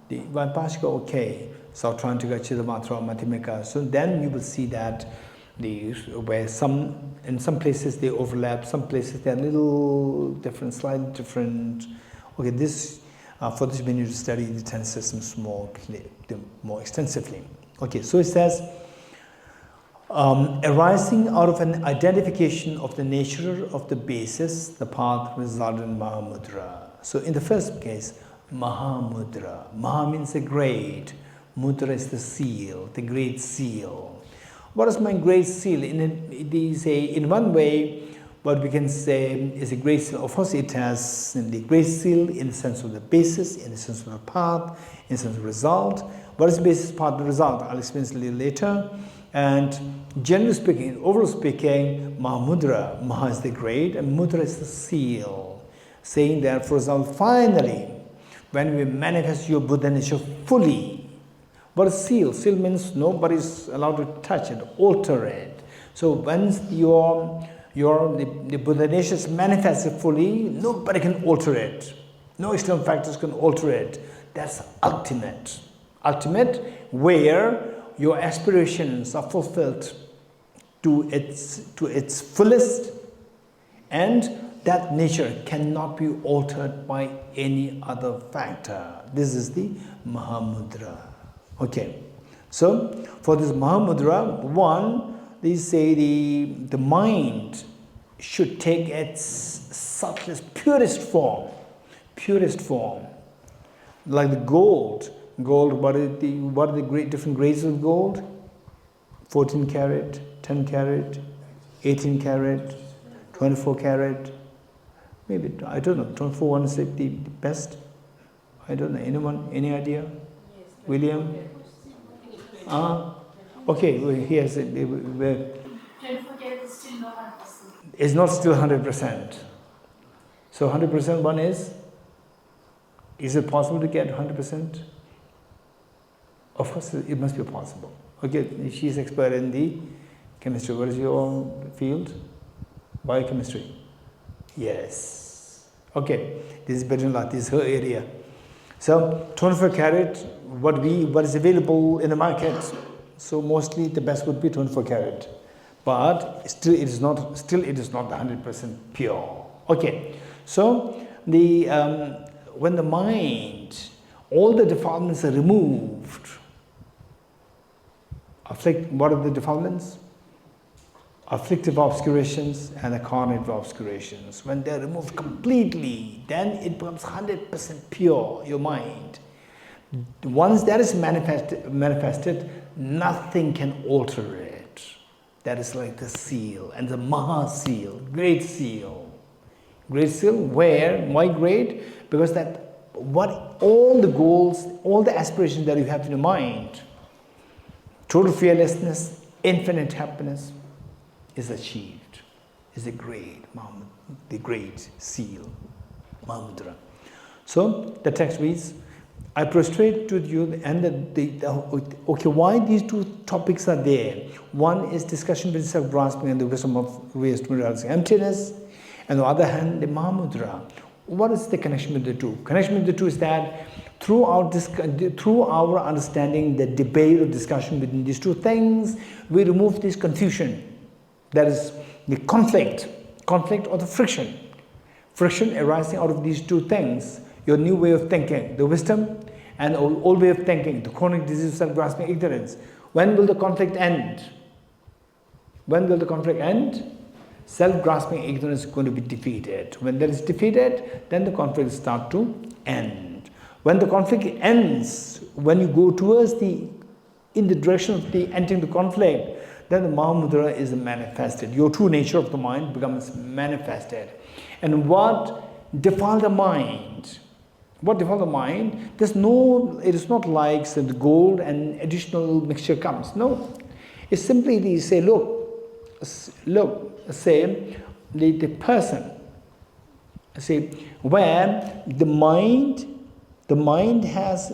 the Vaipashika, okay, Sautrantika, Chidamatra, Madhyamika, so then you will see that where in some places they overlap, some places they are a little different, slightly different. Okay, this for this we need to study the 10 systems more extensively. Okay, so it says, arising out of an identification of the nature of the basis, the path resulted in Mahamudra. So in the first case, Mahamudra. Maha means the great. Mudra is the seal, the great seal. What is my great seal? In one way, what we can say is a great seal. Of course, it has the great seal in the sense of the basis, in the sense of the path, in the sense of the result. What is the basis, path, and result? I'll explain this a little later. And generally speaking, overall speaking, Mahamudra, Maha is the great, and Mudra is the seal. Saying that, for example, finally, when we manifest your Buddha nature fully, what is seal? Seal means nobody is allowed to touch it, alter it. So once the Buddha nature is manifested fully, nobody can alter it. No external factors can alter it. That's ultimate. Ultimate, where your aspirations are fulfilled to its fullest, and that nature cannot be altered by any other factor. This is the Mahamudra. Okay, so for this Mahamudra, one, they say the mind should take its subtlest, purest form, like the gold. Gold, what are the great different grades of gold? 14 karat, 10 karat, 18 karat, 24 karat. Maybe, I don't know, 24 one is the best. I don't know, anyone, any idea? William? Okay, well, he has it. It's not still 100%. So 100% one is it possible to get 100%? Of course, it must be possible. Okay, she's expert in the chemistry. What is your field? Biochemistry. Yes. Okay, this is Bedrinlat, this is her area. So 24 karat, what is available in the market. So mostly the best would be 24 karat, but still it is not 100% pure. Okay, so when the mind, all the defilements are removed. What are the defilements? Afflictive obscurations and the cognitive obscurations. When they are removed completely, then it becomes 100% pure, your mind. Once that is manifested, nothing can alter it. That is like the seal, and the Maha seal, great seal. Great seal, why great? Because all the goals, all the aspirations that you have in your mind, total fearlessness, infinite happiness, is achieved, is the great seal, Mahamudra. So the text reads, I prostrate to you, and okay, why these two topics are there? One is discussion between self-grasping and the wisdom of realizing emptiness, and on the other hand, the Mahamudra. What is the connection with the two? Connection with the two is that through our understanding, the debate or discussion between these two things, we remove this confusion. That is the conflict or the friction arising out of these two things. Your new way of thinking, the wisdom, and old way of thinking, the chronic disease of self-grasping ignorance. When will the conflict end? When will the conflict end? self-grasping ignorance is going to be defeated. When that is defeated, then the conflict start to end. When the conflict ends, when you go towards in the direction of the ending the conflict, then the Mahamudra is manifested. Your true nature of the mind becomes manifested. And what defile the mind? What defile the mind? It is not like say, the gold and additional mixture comes. No. It's simply they say, look, say the person, say where the mind has,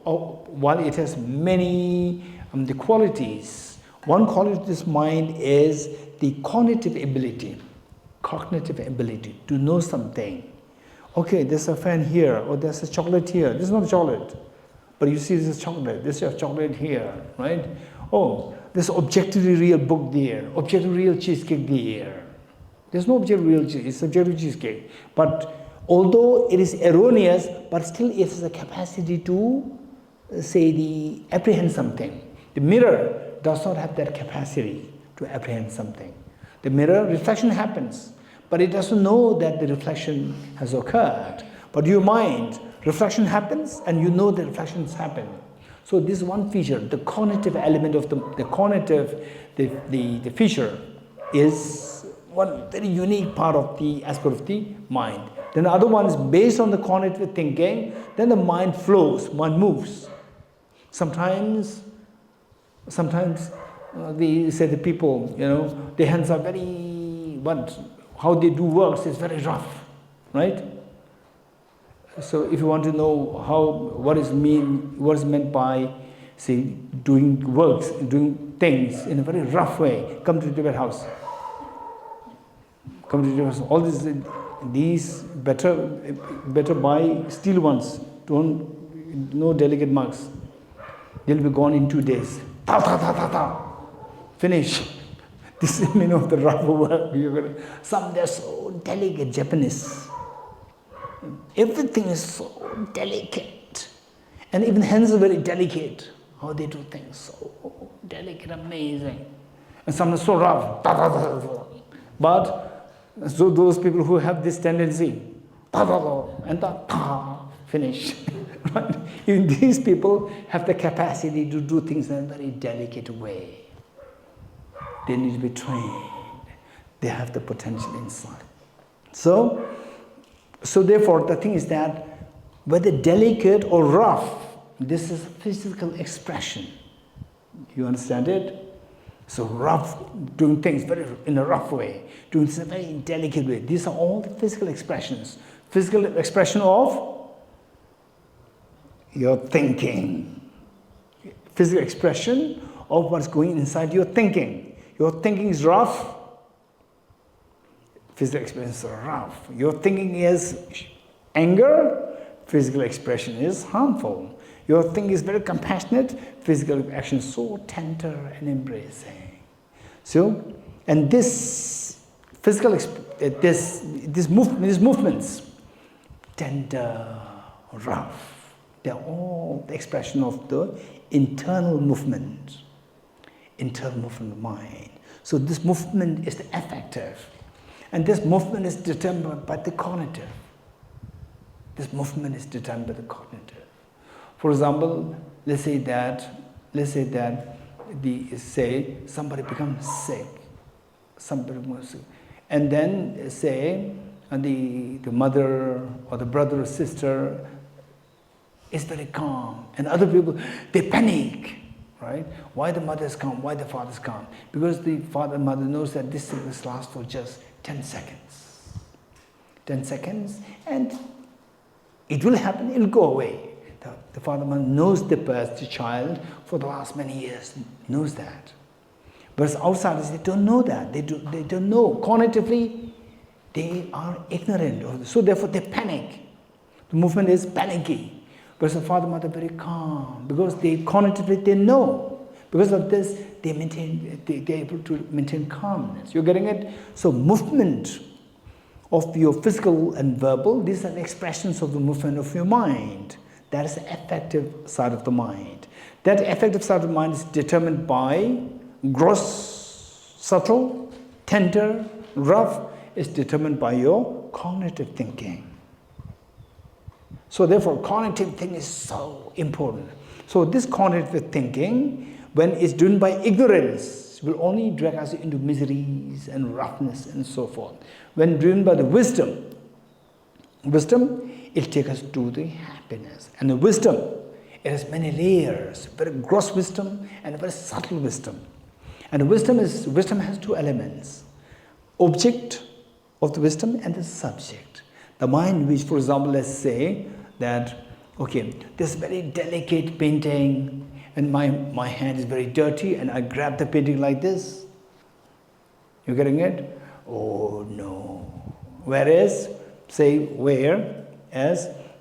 while it has many the qualities. One quality of this mind is the cognitive ability to know something. Okay, there's a fan here, or there's a chocolate here. This is not a chocolate, but you see this is chocolate. This is chocolate here, right? Oh, there's objectively real book there, objectively real cheesecake there. There's no objectively real cheesecake, it's subjective cheesecake. But although it is erroneous, but still it has a capacity to, apprehend something. The mirror does not have that capacity to apprehend something. The mirror, reflection happens, but it doesn't know that the reflection has occurred. But your mind, reflection happens, and you know the reflections happen. So this is one feature, the cognitive element of the feature is one very unique part of the aspect of the mind. Then the other one is based on the cognitive thinking, then the mind flows, mind moves. Sometimes they say the people, their hands are very, how they do works is very rough, right? So if you want to know what is meant by, doing things in a very rough way, come to the Tibet house. All these better buy steel ones. No delicate mugs. They'll be gone in 2 days. Finish. This is of the rough work. Some they're so delicate, Japanese. Everything is so delicate. And even hands are very delicate. How they do things so delicate, amazing. And some are so rough. But so those people who have this tendency, and finish. Right? Even these people have the capacity to do things in a very delicate way. They need to be trained. They have the potential inside. So therefore, the thing is that whether delicate or rough, this is physical expression. You understand it? So rough, doing things in a rough way, doing things in a very delicate way. These are all the physical expressions. Physical expression of your thinking. Physical expression of what's going inside your thinking. Your thinking is rough. Physical expression is rough. Your thinking is anger. Physical expression is harmful. Your thinking is very compassionate. Physical action is so tender and embracing. So, and this physical, these movements, tender, rough, they're all the expression of the internal movement of the mind. So this movement is the affective, and this movement is determined by the cognitive. This movement is determined by the cognitive. For example, let's say that somebody becomes sick, and then say the mother or the brother or sister is very calm, and other people, they panic, right? Why the mother is calm? Why the father is calm? Because the father and mother knows that this sickness lasts for just 10 seconds. 10 seconds, and it will happen, it will go away. The father and mother knows the child for the last many years, knows that. But outsiders, they don't know that. They don't know. Cognitively, they are ignorant. So therefore, they panic. The movement is panicky. But the father and mother are very calm because cognitively they know. Because of this, they're able to maintain calmness. You're getting it? So movement of your physical and verbal, these are expressions of the movement of your mind. That is the affective side of the mind. That affective side of the mind is determined by gross, subtle, tender, Rough is determined by your cognitive thinking. So therefore, cognitive thinking is so important. So this cognitive thinking, when it's done by ignorance, will only drag us into miseries and roughness and so forth. When driven by the wisdom, it'll take us to the happiness. And the wisdom, it has many layers, very gross wisdom and very subtle wisdom. And wisdom has two elements: object of the wisdom and the subject. The mind, which, for example, let's say that, okay, this very delicate painting, and my hand is very dirty, and I grab the painting like this. You getting it? Oh no. Whereas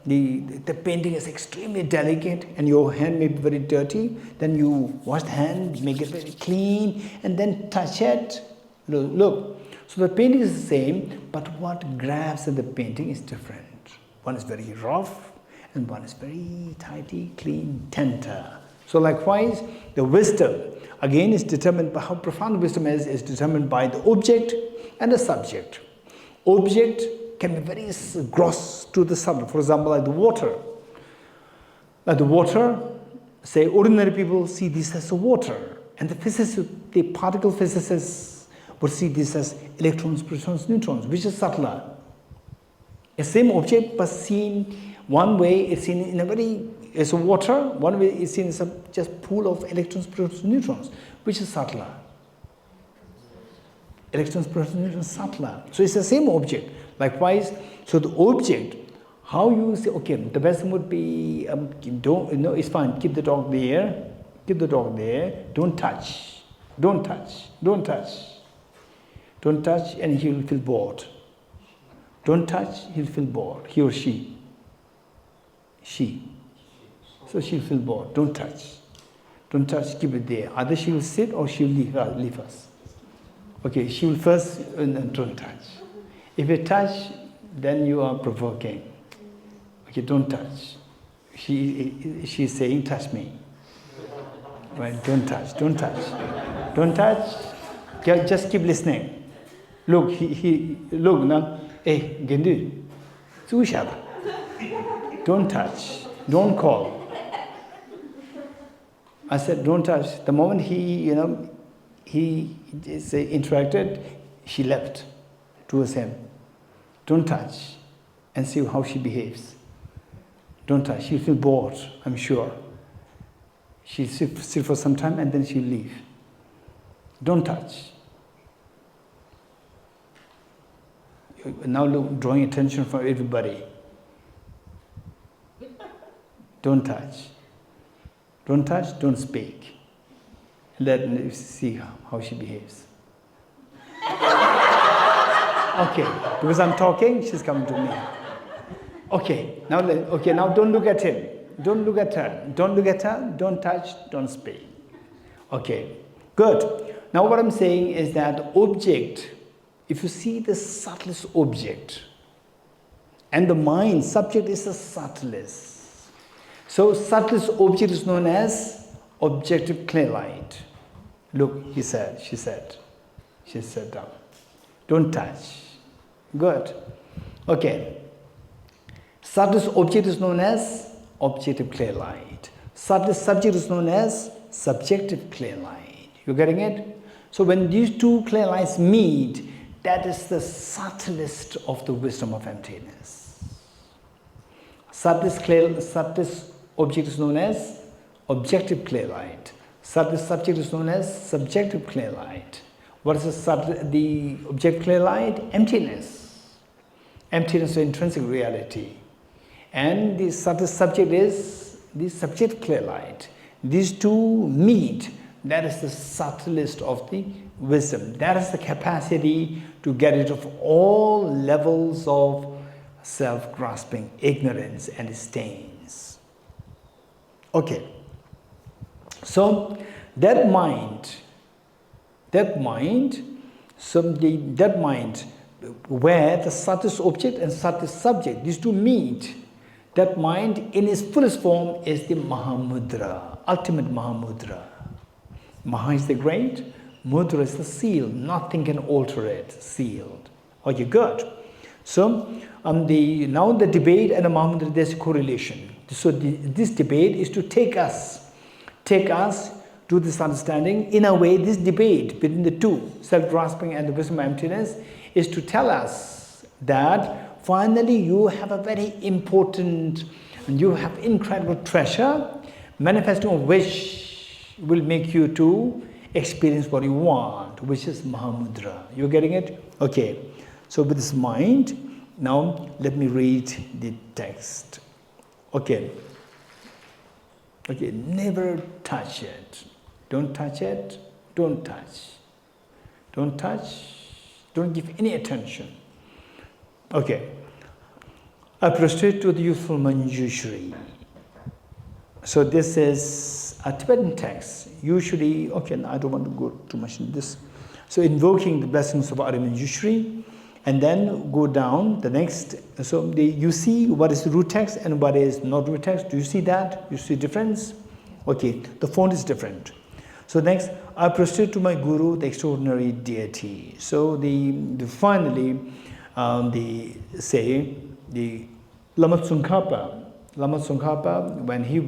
the painting is extremely delicate and your hand may be very dirty, then you wash the hand, make it very clean, and then touch it. Look. So the painting is the same, but what grabs at the painting is different. One is very rough and one is very tidy, clean, tender. So likewise, the wisdom, again, is determined by how profound wisdom is determined by the object and the subject. Object can be very gross to the subject. For example, like the water. Like the water, say ordinary people see this as water, and the particle physicists would see this as electrons, protons, neutrons, which is subtler. A same object, but seen one way, it's seen in a very, as water, one way it's seen as a just pool of electrons, protons, neutrons, which is subtler. Electrons, protons, neutrons, subtler. So it's the same object. Likewise, so the object, how you say, okay, the best would be, it's fine, keep the dog there, don't touch, and he will feel bored. Don't touch, he'll feel bored, he or she. So she'll feel bored, don't touch, keep it there. Either she will sit or she will leave us. Okay, she will first, and don't touch. If you touch, then you are provoking. Okay, don't touch. She's saying, touch me. Right, don't touch. Just keep listening. Look, look now. Hey, Gendu, don't touch. Don't call. I said, don't touch. The moment he interacted, she left towards him. Don't touch, and see how she behaves. Don't touch. She'll feel bored, I'm sure. She'll sit for some time and then she'll leave. Don't touch. Now look, drawing attention from everybody. Don't touch. Don't speak. Let's see how she behaves. Okay, because I'm talking, she's coming to me. Okay, now don't look at him. Don't look at her. Don't touch, don't speak. Okay, good. Now what I'm saying is that object, if you see the subtlest object, and the mind, subject is the subtlest. So subtlest object is known as objective clear light. Look, she said down. Don't touch. Good. Okay. Subtlest object is known as objective clear light. Subtlest subject is known as subjective clear light. You getting it? So when these two clear lights meet, that is the subtlest of the wisdom of emptiness. Subtlest object is known as objective clear light. Subtlest subject is known as subjective clear light. What is the objective clear light? Emptiness. Emptiness is intrinsic reality. And the subtlest subject is the subjective clear light. These two meet. That is the subtlest of the wisdom. That is the capacity to get rid of all levels of self-grasping, ignorance, and stains. Okay. So that mind, where the subtlest object and subtlest subject, these two meet, that mind in its fullest form is the Mahamudra, ultimate Mahamudra. Maha is the great, Mudra is the seal. Nothing can alter it. Sealed. Okay, good. So now the debate and the Mahamudra, there's a correlation. So this debate is to take us to this understanding. In a way, this debate between the two, self-grasping and the wisdom of emptiness, is to tell us that finally you have a very important, and you have incredible treasure, manifesting of which will make you to experience what you want, which is Mahamudra. You're getting it? Okay. So with this mind, now let me read the text. Okay. Okay, never touch it. Don't touch it. Don't touch. Don't touch. Don't give any attention. Okay. I prostrate to the youthful Manjushri. So this is a Tibetan text. Usually, okay, I don't want to go too much into this. So invoking the blessings of Arya Manjushri, and then go down the next. So you see what is root text and what is not root text. Do you see that? You see difference? Okay, the font is different. So next, I prostrate to my guru, the extraordinary deity. So finally, they say the Lama Tsongkhapa, when he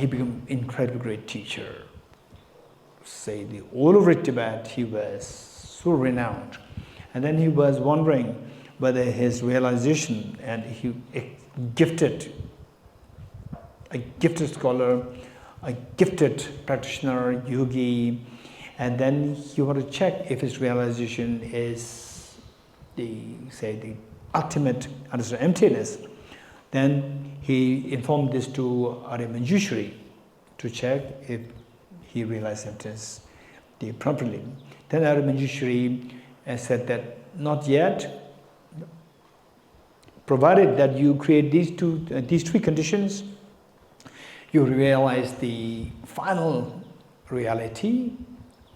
became incredibly great teacher. Say all over Tibet, he was so renowned, and then he was wondering whether his realization, and he a gifted scholar, a gifted practitioner, yogi, and then he wanted to check if his realization is the ultimate understanding emptiness. Then he informed this to Arya Manjushri to check if he realized emptiness properly. Then Arya Manjushri said that not yet, provided that you create these three conditions, you realize the final reality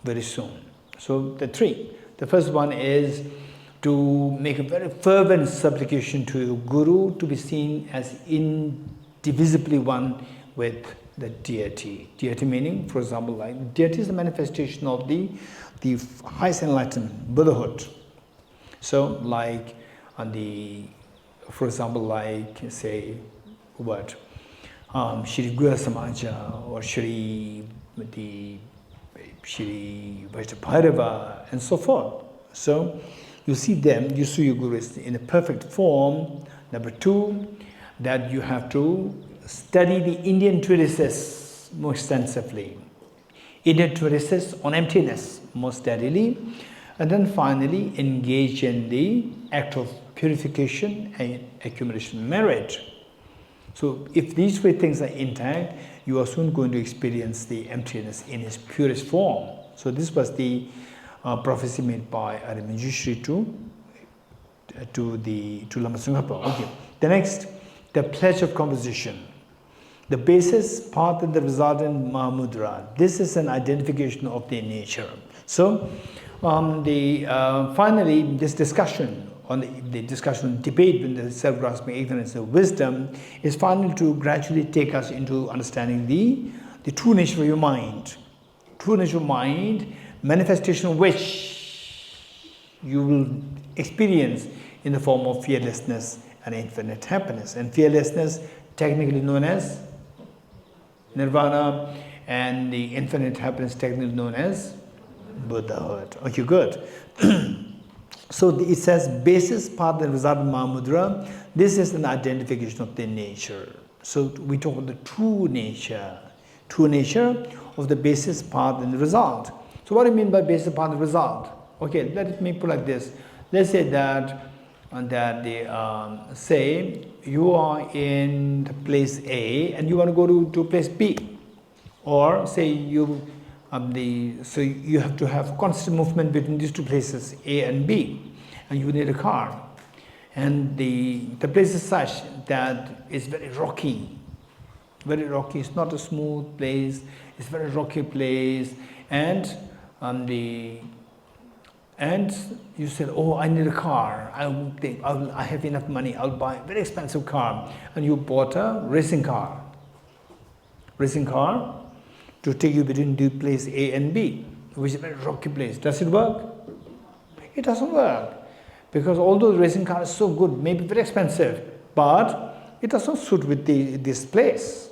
very soon. So the three. The first one is to make a very fervent supplication to your guru to be seen as indivisibly one with the deity. Deity meaning, for example, like deity is the manifestation of the highest enlightenment, Buddhahood. So like for example, like say what? Shri Guru Samaja or Shri Vaishnava and so forth. So you see them, you see your guru in a perfect form. Number two, that you have to study the Indian treatises more extensively. Indian treatises on emptiness more steadily. And then finally, engage in the act of purification and accumulation of merit. So if these three things are intact, you are soon going to experience the emptiness in its purest form. So this was the prophecy made by Arya Manjushri to Lama Tsongkhapa. Okay. The next, the pledge of composition. The basis, path, and the resultant Mahamudra. This is an identification of their nature. So finally, this discussion on the debate between the self-grasping ignorance and wisdom is finally to gradually take us into understanding the true nature of your mind. True nature of mind, manifestation of which you will experience in the form of fearlessness and infinite happiness. And fearlessness, technically known as nirvana, and the infinite happiness, technically known as Buddhahood. Okay, good. So it says basis, path, and result of Mahamudra. This is an identification of their nature. So we talk about the true nature of the basis, path, and the result. So what do you mean by basis, path, and result? Okay, let me put it like this. Let's say that say you are in the place A and you want to go to place B, or say so you have to have constant movement between these two places, A and B, and you need a car. And the place is such that it's very rocky. Very rocky. It's not a smooth place. It's a very rocky place. And you said, oh, I need a car. I have enough money. I'll buy a very expensive car. And you bought a racing car. to take you between the place A and B, which is a very rocky place. Does it work? It doesn't work. Because although the racing car is so good, maybe very expensive, but it does not suit with this place.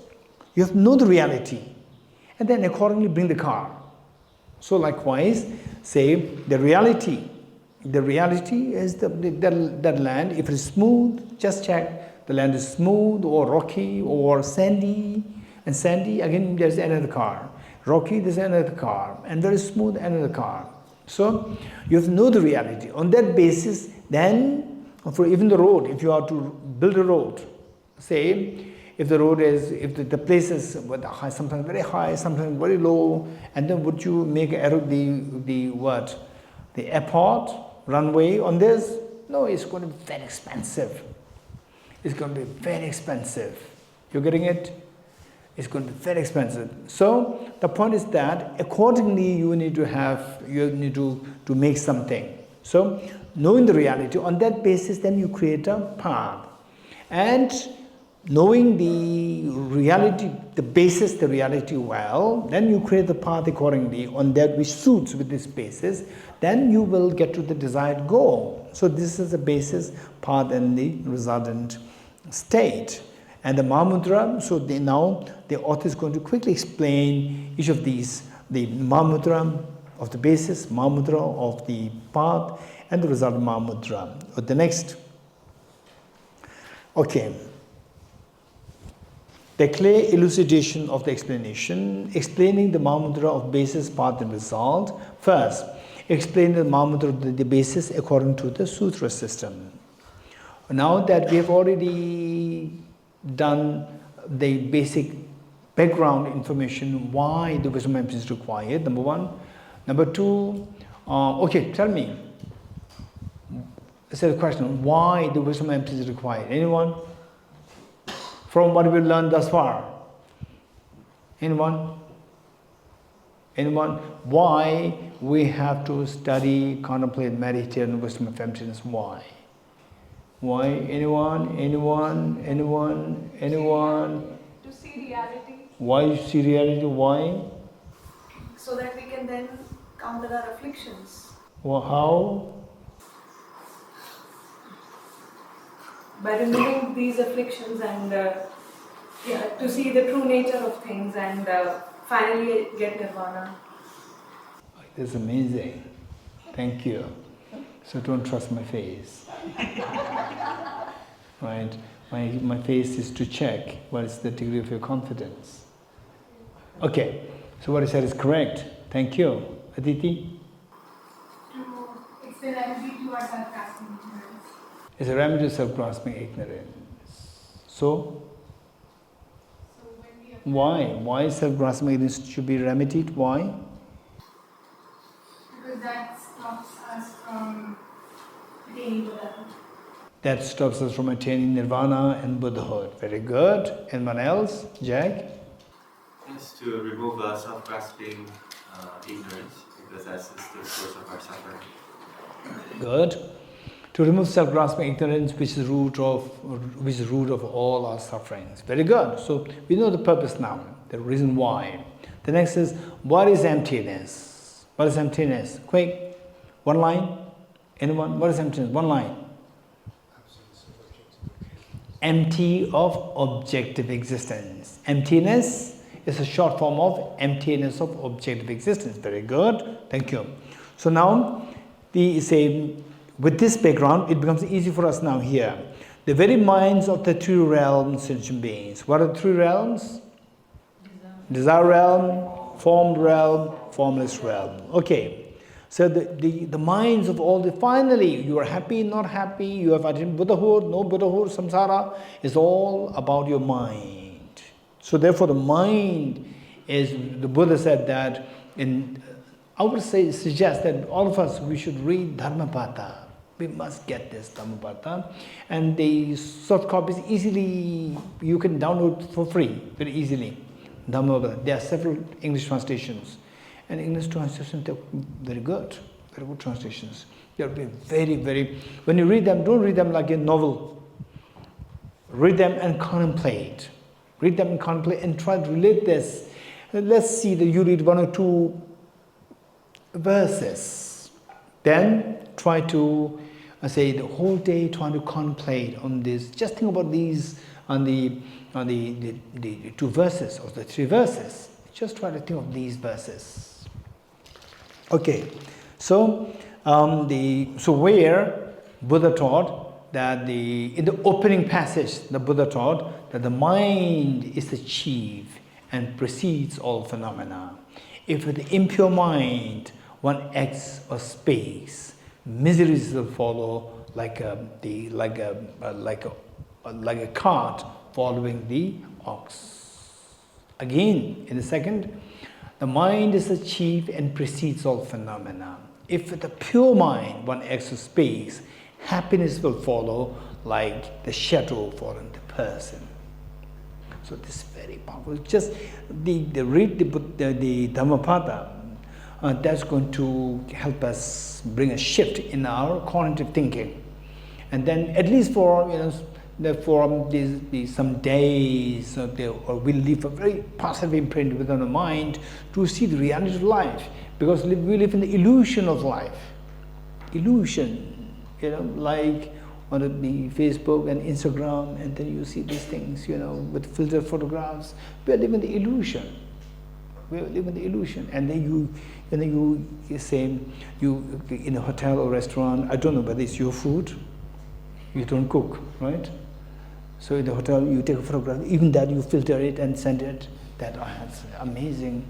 You have to know the reality and then accordingly bring the car. So likewise, say the reality is that land, if it is smooth, just check the land is smooth or rocky or sandy. And sandy, again, there's another car. Rocky, there's another car. And very smooth, another car. So you have to know the reality. On that basis, then, for even the road, if you are to build a road, say, if the road is, if the place is high, sometimes very high, sometimes very low, and then would you make the airport runway on this? No, it's going to be very expensive. It's going to be very expensive. You're getting it? It's going to be very expensive. So the point is that accordingly you need to make something. So knowing the reality, on that basis then you create a path. And knowing the reality, the basis, the reality well, then you create the path accordingly on that which suits with this basis, then you will get to the desired goal. So this is the basis, path, and the resultant state. And the Mahamudra, so now the author is going to quickly explain each of these, the Mahamudra of the basis, Mahamudra of the path, and the resultant Mahamudra. Or the next. Okay. The clear elucidation of the explanation, explaining the Mahamudra of basis, path, and result. First, explain the Mahamudra of the basis according to the Sutra system. Now that we have already done the basic background information, why the wisdom of emptiness is required, number one. Number two, okay, tell me. Let's say the question, why the wisdom of emptiness is required? Anyone? From what we've learned thus far? Anyone? Anyone? Why we have to study, contemplate, meditate on the wisdom of emptiness? Why? Why? Anyone? Anyone? Anyone? Anyone? To see reality. Why you see reality? Why? So that we can then counter our afflictions. Well, how? By removing these afflictions and to see the true nature of things and finally get nirvana. That's amazing. Thank you. So don't trust my face. Right? My face is to check what is the degree of your confidence. Okay. So what I said is correct. Thank you. Aditi? It's the remedy to our self-grasping ignorance. It's a remedy to self-grasping ignorance. So? Why? Why self-grasping ignorance should be remedied? Why? Because that stops us from attaining Buddhahood. That stops us from attaining nirvana and Buddhahood. Very good. Anyone else? Jack? It's to remove self-grasping ignorance, because that's the source of our suffering. Good. To remove self-grasping ignorance, which is root of all our sufferings. Very good. So we know the purpose now, the reason why. The next is, what is emptiness? What is emptiness? Quick, one line. Anyone? What is emptiness? One line. Empty of objective existence. Emptiness is a short form of emptiness of objective existence. Very good. Thank you. So now, with this background, it becomes easy for us now here. The very minds of the three realms, sentient beings. What are the three realms? Desire realm, formed realm, formless realm. Okay. So the minds of all finally, you are happy, not happy, you have attained Buddhahood, no Buddhahood, samsara, is all about your mind. So therefore the mind is, the Buddha said that, I would suggest that all of us, we should read Dharmapada. We must get this Dhammapada. And the soft copies easily, you can download for free, very easily. Dhammapada. There are several English translations. And English translations, they're very good translations. They'll be very, very, when you read them, don't read them like a novel. Read them and contemplate. Read them and contemplate and try to relate this let's see that you read 1 or 2 verses. Then try to say the whole day trying to contemplate on this. Just think about these on the 2 verses or the 3 verses. Just try to think of these verses. Okay, so where Buddha taught that in the opening passage, the Buddha taught that the mind is the chief and precedes all phenomena. If with the impure mind one acts or speaks, miseries will follow like a cart following the ox. Again, in the second, the mind is the chief and precedes all phenomena. If with a pure mind one acts or speaks, happiness will follow like the shadow following the person. So this is very powerful. Just read the Dhammapada. That's going to help us bring a shift in our cognitive thinking, and then at least for some days, or we'll leave a very positive imprint within the mind to see the reality of life, because we live in the illusion of life. Illusion, like on the Facebook and Instagram, and then you see these things, with filtered photographs. We live in the illusion. We live in the illusion, and then you say you in a hotel or restaurant. I don't know whether it's your food. You don't cook, right? So in the hotel, you take a photograph. Even that, you filter it and send it. That's amazing.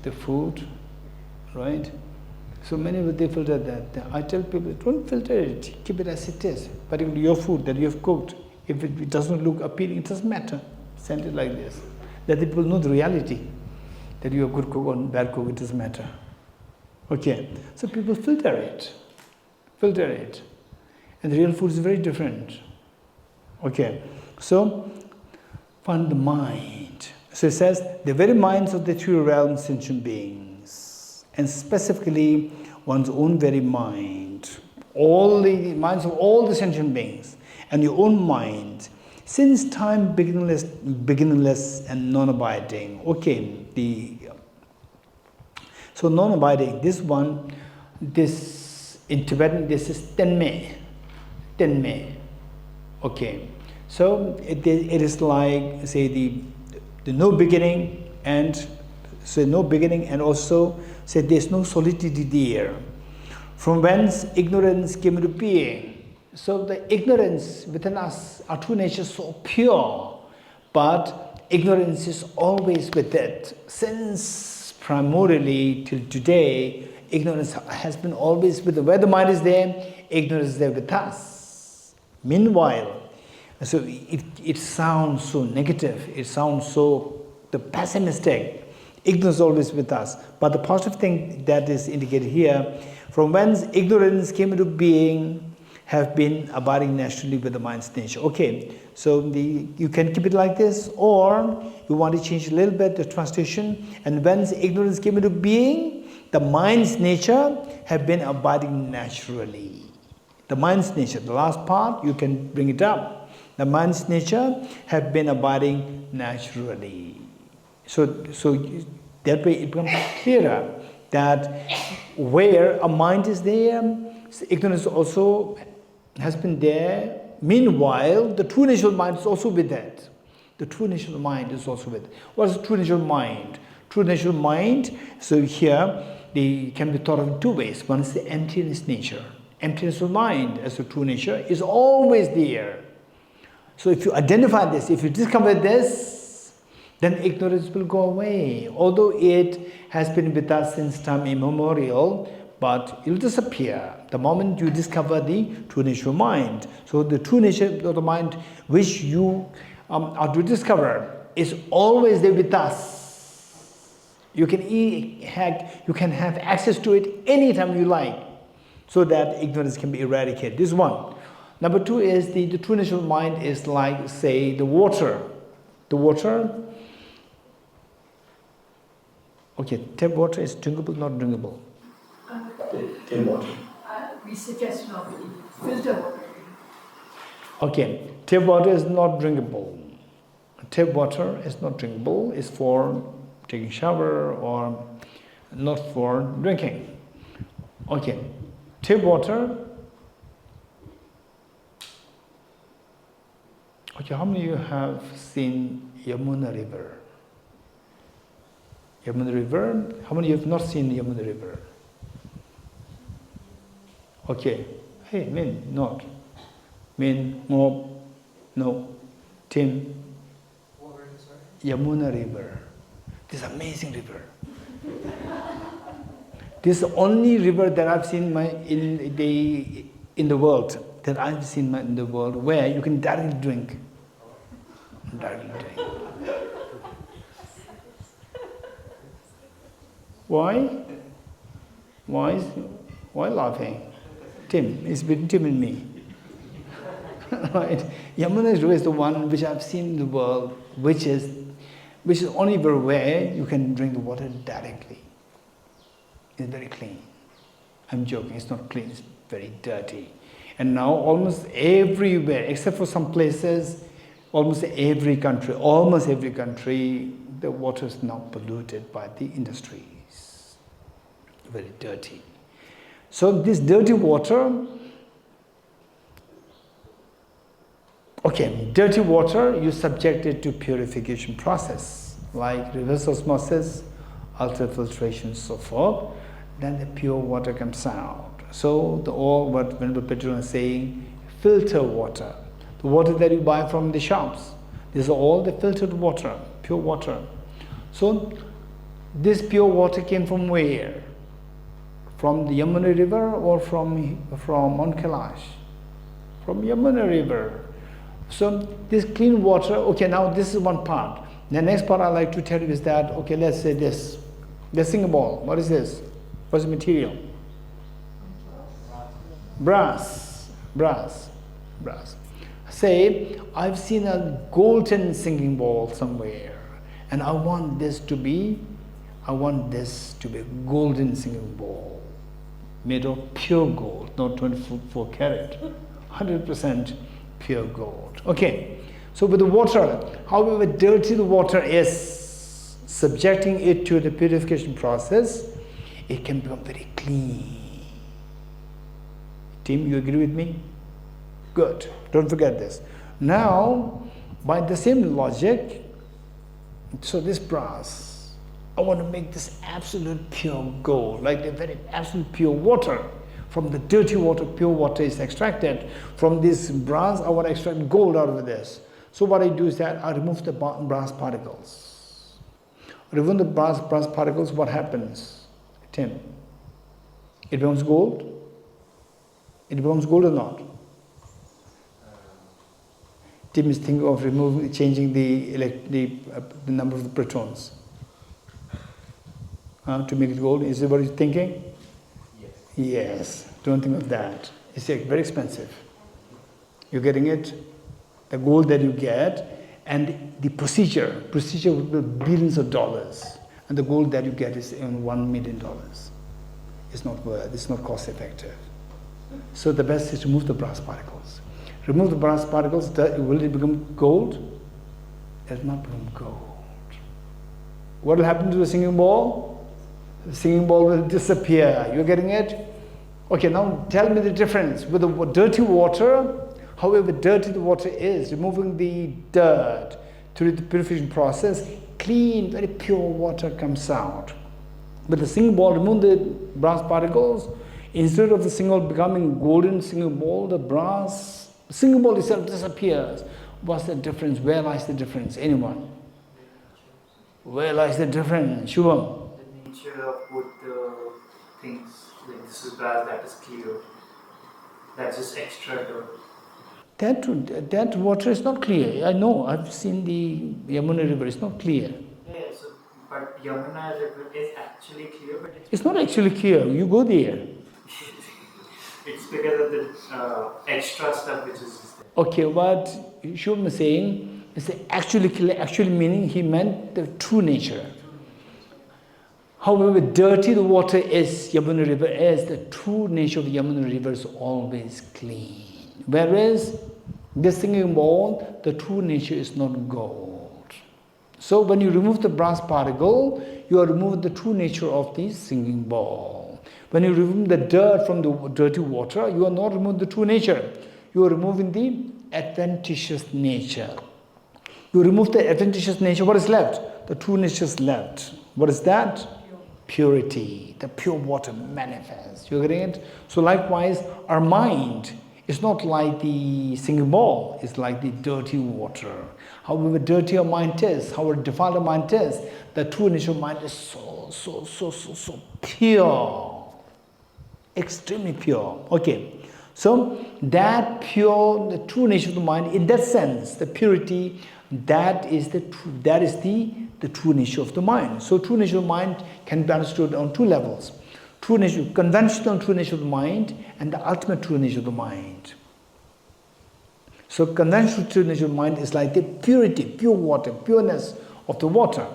The food, right? So many of they filter that. I tell people, don't filter it. Keep it as it is. Particularly your food that you have cooked. If it doesn't look appealing, it doesn't matter. Send it like this. Let the people know the reality. That you're a good cook or bad cook, it doesn't matter. Okay, so people filter it. And the real food is very different. Okay, so find the mind. So it says, the very minds of the 3 realms sentient beings, and specifically one's own very mind, all the minds of all the sentient beings, and your own mind, since time beginningless and non-abiding. Okay, so non-abiding, this in Tibetan, this is tenme. Okay, so it is like, say, the no beginning, and so no beginning, and also say there's no solidity there, from whence ignorance came into being. So the ignorance within us, our true nature is so pure, but ignorance is always with it. Since primordially till today, ignorance has been always with it. Where the mind is there, ignorance is there with us. Meanwhile, so it sounds so negative, it sounds so pessimistic. Ignorance is always with us. But the positive thing that is indicated here, from whence ignorance came into being, have been abiding naturally with the mind's nature. Okay, so you can keep it like this, or you want to change a little bit the translation. And whence ignorance came into being, the mind's nature have been abiding naturally. The mind's nature, the last part, you can bring it up. The mind's nature have been abiding naturally. So that way it becomes clearer that where a mind is there, ignorance also has been there. Meanwhile, the true nature of mind is also with that. The true nature of mind is also with it. What is the true nature of mind? True nature of mind, so here, they can be thought of in 2 ways. One is the emptiness nature. Emptiness of mind as the true nature is always there. So if you identify this, if you discover this, then ignorance will go away. Although it has been with us since time immemorial, but it will disappear the moment you discover the true nature of mind. So the true nature of the mind which you are to discover is always there with us. You can have access to it anytime you like, so that ignorance can be eradicated. This is one. Number 2 is the true nature of mind is like, say, the water. The water. Okay, tap water is drinkable, not drinkable. Tap water. We suggest not to filter water. Okay, tap water is not drinkable. Tap water is not drinkable. It's for taking shower or not for drinking. Okay, tap water. Okay, how many of you have seen Yamuna River? Yamuna River? How many of you have not seen Yamuna River? Okay. Hey, Min, not. Min, Mob, no. Tim. Yamuna River. This amazing river. This is the only river that I've seen in the world, that I've seen in the world, where you can directly drink. Directly drink. Why? Why laughing? Tim, it's between Tim and me. Right? Yamuna River is the one which I've seen in the world, which is only where you can drink the water directly. It's very clean. I'm joking, it's not clean, it's very dirty. And now almost everywhere, except for some places, almost every country, the water is now polluted by the industries. Very dirty. So this dirty water, you subject it to purification process, like reverse osmosis, ultrafiltration, so forth, then the pure water comes out. So what Venerable Petron is saying, filter water, the water that you buy from the shops, these are all the filtered water, pure water. So this pure water came from where? From the Yamuna River or from Mount Kailash? From Yamuna River. So this clean water, okay, now this is one part. The next part I'd like to tell you is that, okay, let's say this. The singing ball, what is this? What's the material? Brass. Say, I've seen a golden singing ball somewhere, and I want this to be a golden singing ball, made of pure gold, not 24 karat, 100% pure gold. Okay, so with the water, however dirty the water is, subjecting it to the purification process, it can become very clean. Tim, you agree with me? Good. Don't forget this. Now, by the same logic, so this brass, I want to make this absolute pure gold, like the very absolute pure water. From the dirty water, pure water is extracted. From this brass, I want to extract gold out of this. So what I do is that I remove the brass particles. Remove the brass particles, what happens? Tim, it becomes gold? It becomes gold or not? Tim is thinking of changing the number of the protons to make it gold. Is that what you're thinking? Yes. Don't think of that. It's very expensive. You're getting it? The gold that you get, and the procedure would be billions of dollars, and the gold that you get is in $1 million. It's not cost effective. So the best is to remove the brass particles. Remove the brass particles, will it become gold? It will not become gold. What will happen to the singing ball? The singing ball will disappear. You're getting it? Okay, now tell me the difference. With the dirty water, however dirty the water is, removing the dirt through the purification process, clean, very pure water comes out. With the singing ball, remove the brass particles. Instead of the singing ball becoming golden singing ball, the brass singing ball itself disappears. What's the difference? Where lies the difference? Anyone? Where lies the difference? Shubham? The nature of both the things, like this is brass, that is clear. That's just extra dirt. That water is not clear. I know, I've seen the Yamuna River, it's not clear. Yeah, so, but Yamuna River is actually clear, but it's not actually clear. You go there. It's because of the extra stuff which is there. Okay, what Shubham is saying is actually clear, actually meaning he meant the true nature. However dirty the water is, Yamuna River is, the true nature of the Yamuna River is always clean. Whereas this singing ball, the true nature is not gold. So when you remove the brass particle, you are removing the true nature of the singing bowl. When you remove the dirt from the dirty water, you are not removing the true nature. You are removing the adventitious nature. You remove the adventitious nature, what is left? The true nature is left. What is that? Purity. The pure water manifests. You're getting it? So likewise, our mind is not like the singing bowl, it's like the dirty water. However dirty our mind is, however defiled our mind is, the true nature of mind is so pure. Extremely pure. Okay. So that pure, the true nature of the mind, in that sense, the purity, that is the true nature of the mind. So true nature of the mind can be understood on two levels. True nature, conventional true nature of the mind, and the ultimate true nature of the mind. So conventional true nature of the mind is like the purity, pure water, pureness of the water.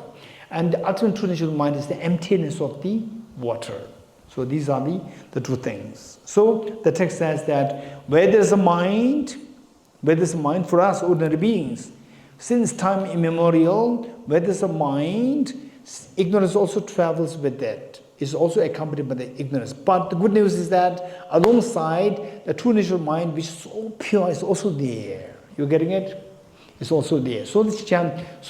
And the ultimate true nature of the mind is the emptiness of the water. So these are the two things. So the text says that where there's a mind for us ordinary beings, since time immemorial, where there's a mind, ignorance also travels with it. It's also accompanied by the ignorance. But the good news is that alongside the true nature of mind, which is so pure, is also there. You're getting it? It's also there. So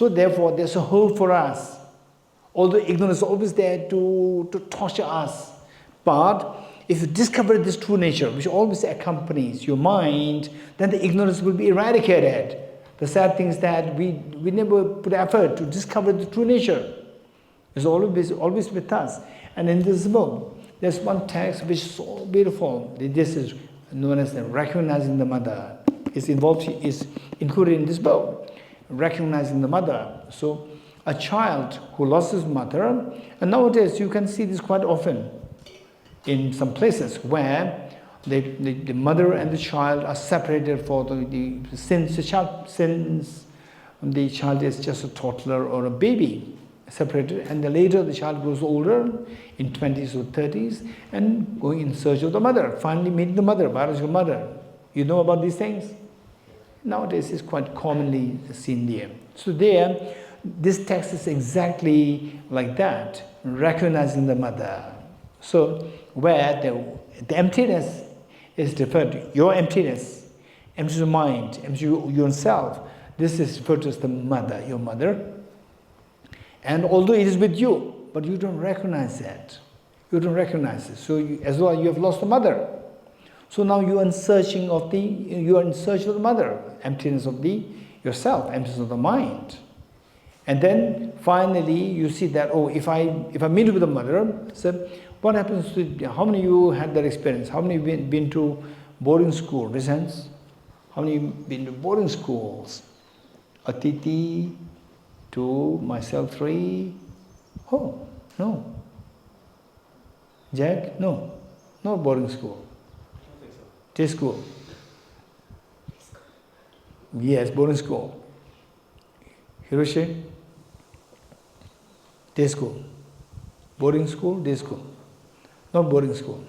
therefore, there's a hope for us. Although ignorance is always there to torture us. But if you discover this true nature, which always accompanies your mind, then the ignorance will be eradicated. The sad thing is that we never put effort to discover the true nature. It's always with us. And in this book, there's one text which is so beautiful. This is known as the recognizing the mother. It's included in this book, recognizing the mother. So a child who lost his mother, and nowadays you can see this quite often in some places where the mother and the child are separated for since the child is just a toddler or a baby, separated, and then later the child grows older in 20s or 30s and going in search of the mother, finally meeting the mother, biological mother. You know about these things? Nowadays it's quite commonly seen there. So there, this text is exactly like that, recognizing the mother. So where the emptiness is referred to, your emptiness, empty of mind, empty of yourself, this is referred to as the mother, your mother. And although it is with you, but you don't recognize that. You don't recognize it. So as well, you have lost the mother. So now you are in search of the mother, emptiness of yourself, emptiness of the mind. And then finally you see that, oh, if I meet with the mother, so what happens to, how many of you had that experience? How many have been to boarding school? Raise hands. How many have been to boarding schools? Atiti, 2, myself 3. Oh, no. Jack? No. Not boarding school. Day school. Yes, boarding school. Hiroshi? Day school. Boarding school, day school. Not boarding school.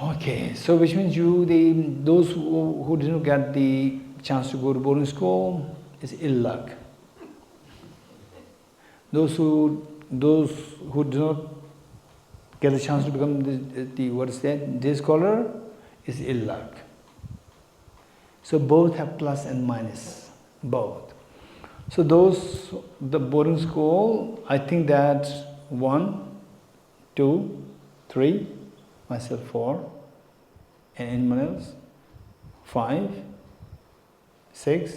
Okay, so which means those who didn't get the chance to go to boarding school is ill luck. Those who do not get a chance to become day scholar is ill luck. So both have plus and minus, both. So the boarding school, I think that 1, 2, 3, myself 4, and anyone else? 5, 6.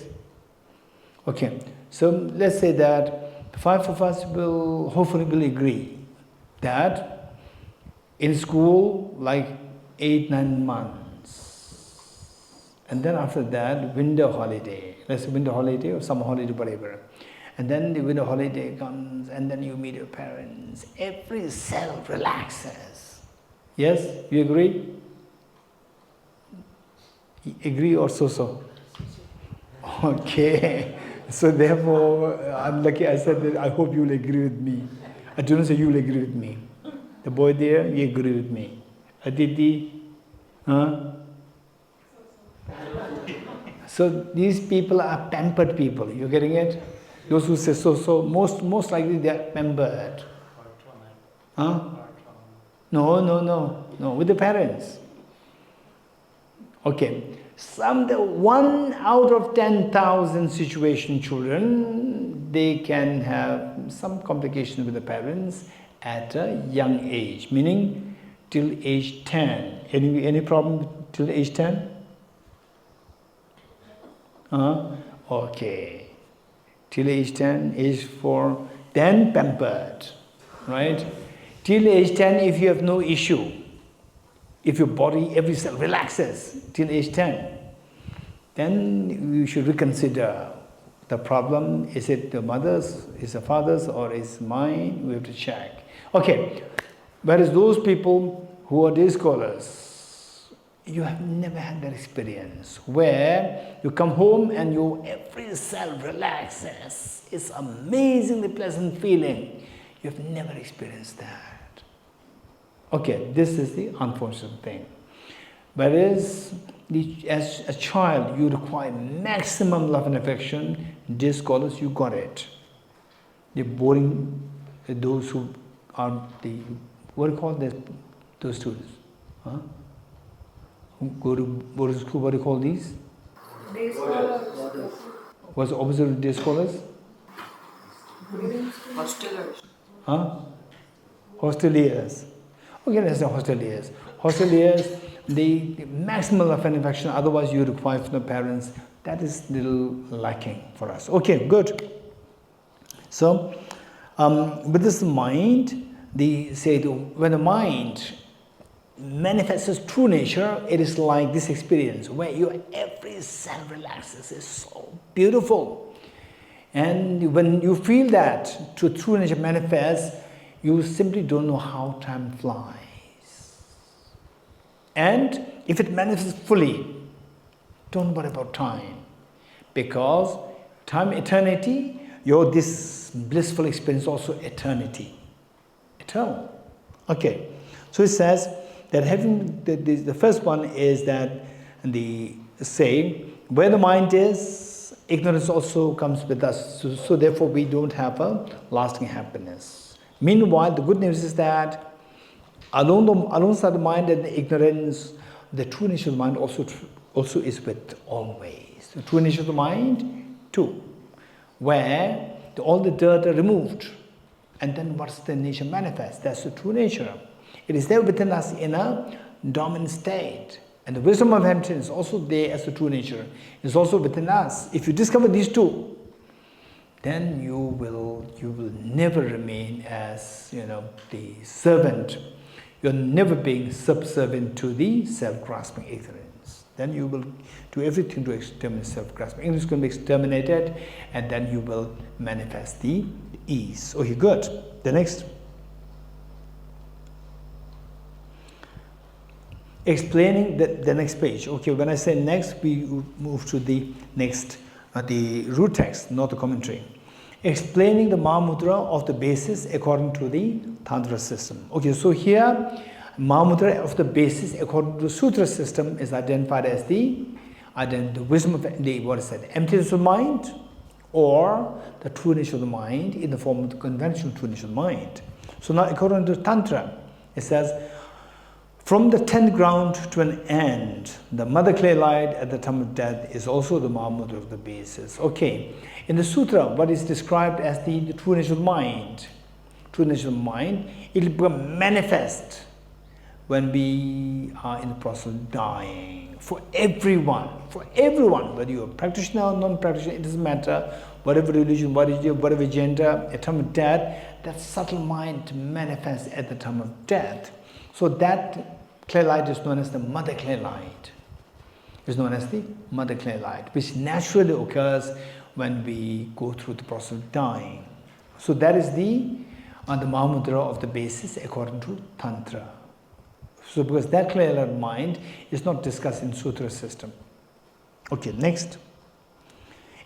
Okay, so let's say that 5 of us will hopefully agree that in school like 8, 9 months, and then after that winter holiday, let's say winter holiday or summer holiday, whatever. And then the winter holiday comes, and then you meet your parents. Every cell relaxes. Yes, you agree? Agree or so? Okay. So therefore, I'm lucky I said that I hope you will agree with me. I don't say you will agree with me. The boy there, you agree with me. Aditi, huh? So these people are pampered people. You're getting it? Those who say so, most likely they are pampered. Huh? No, with the parents. Okay, one out of 10,000 situation children, they can have some complications with the parents at a young age, meaning till age 10. Any problem till age 10? Okay, till age 10, age 4, then pampered, right? Till age 10, if you have no issue, if your body, every cell relaxes till age 10, then you should reconsider the problem. Is it the mother's, is the father's, or is mine? We have to check. Okay, whereas those people who are day scholars, you have never had that experience where you come home and your every cell relaxes. It's amazingly pleasant feeling. You have never experienced that. Okay, this is the unfortunate thing. Whereas as a child, you require maximum love and affection. Day scholars, you got it. The boring, those who are the, what do you call those students? Huh? Who go to boarding school, what do you call these? Day scholars. What's the opposite of day scholars? Hostelers. Huh? Hosteliers. Okay, let's say hosteliers. Hosteliers, the maximum love and affection, otherwise you require from the parents, that is little lacking for us. Okay, good. So, with this mind, when the mind manifests its true nature, it is like this experience where your every cell relaxes. It's so beautiful. And when you feel that true nature manifests, you simply don't know how time flies. And if it manifests fully, don't worry about time. Because time, eternity, this blissful experience also eternity. Eternal. Okay. So it says that having the first one is that where the mind is, ignorance also comes with us. So therefore we don't have a lasting happiness. Meanwhile, the good news is that alongside the mind and the ignorance, the true nature of the mind also is with always. The true nature of the mind too, where all the dirt are removed. And then what's the nature manifest? That's the true nature. It is there within us in a dominant state. And the wisdom of emptiness is also there as the true nature. It's also within us. If you discover these two, then you will never remain as the servant. You're never being subservient to the self-grasping ignorance. Then you will do everything to exterminate self-grasping. Ignorance is going to be exterminated, and then you will manifest the ease. Okay, good. The next. Explaining the next page. Okay, when I say next, we move to the next, the root text, not the commentary. Explaining the Mahamudra of the basis according to the Tantra system. Okay, so here, Mahamudra of the basis according to the Sutra system is identified as the wisdom of emptiness of mind, or the true nature of the mind in the form of the conventional true nature of the mind. So now, according to Tantra, it says, from the 10th ground to an end, the mother clay light at the time of death is also the Mahamudra of the basis. Okay, in the sutra, what is described as the true nature of the mind, it will become manifest when we are in the process of dying. For everyone, whether you're a practitioner or non-practitioner, it doesn't matter, whatever religion, whatever gender, at the time of death, that subtle mind manifests at the time of death. So that clay light is known as the mother clay light. It's known as the mother clay light, which naturally occurs when we go through the process of dying. So that is the Mahamudra of the basis according to Tantra. So because that clay light mind is not discussed in Sutra system. Okay, next.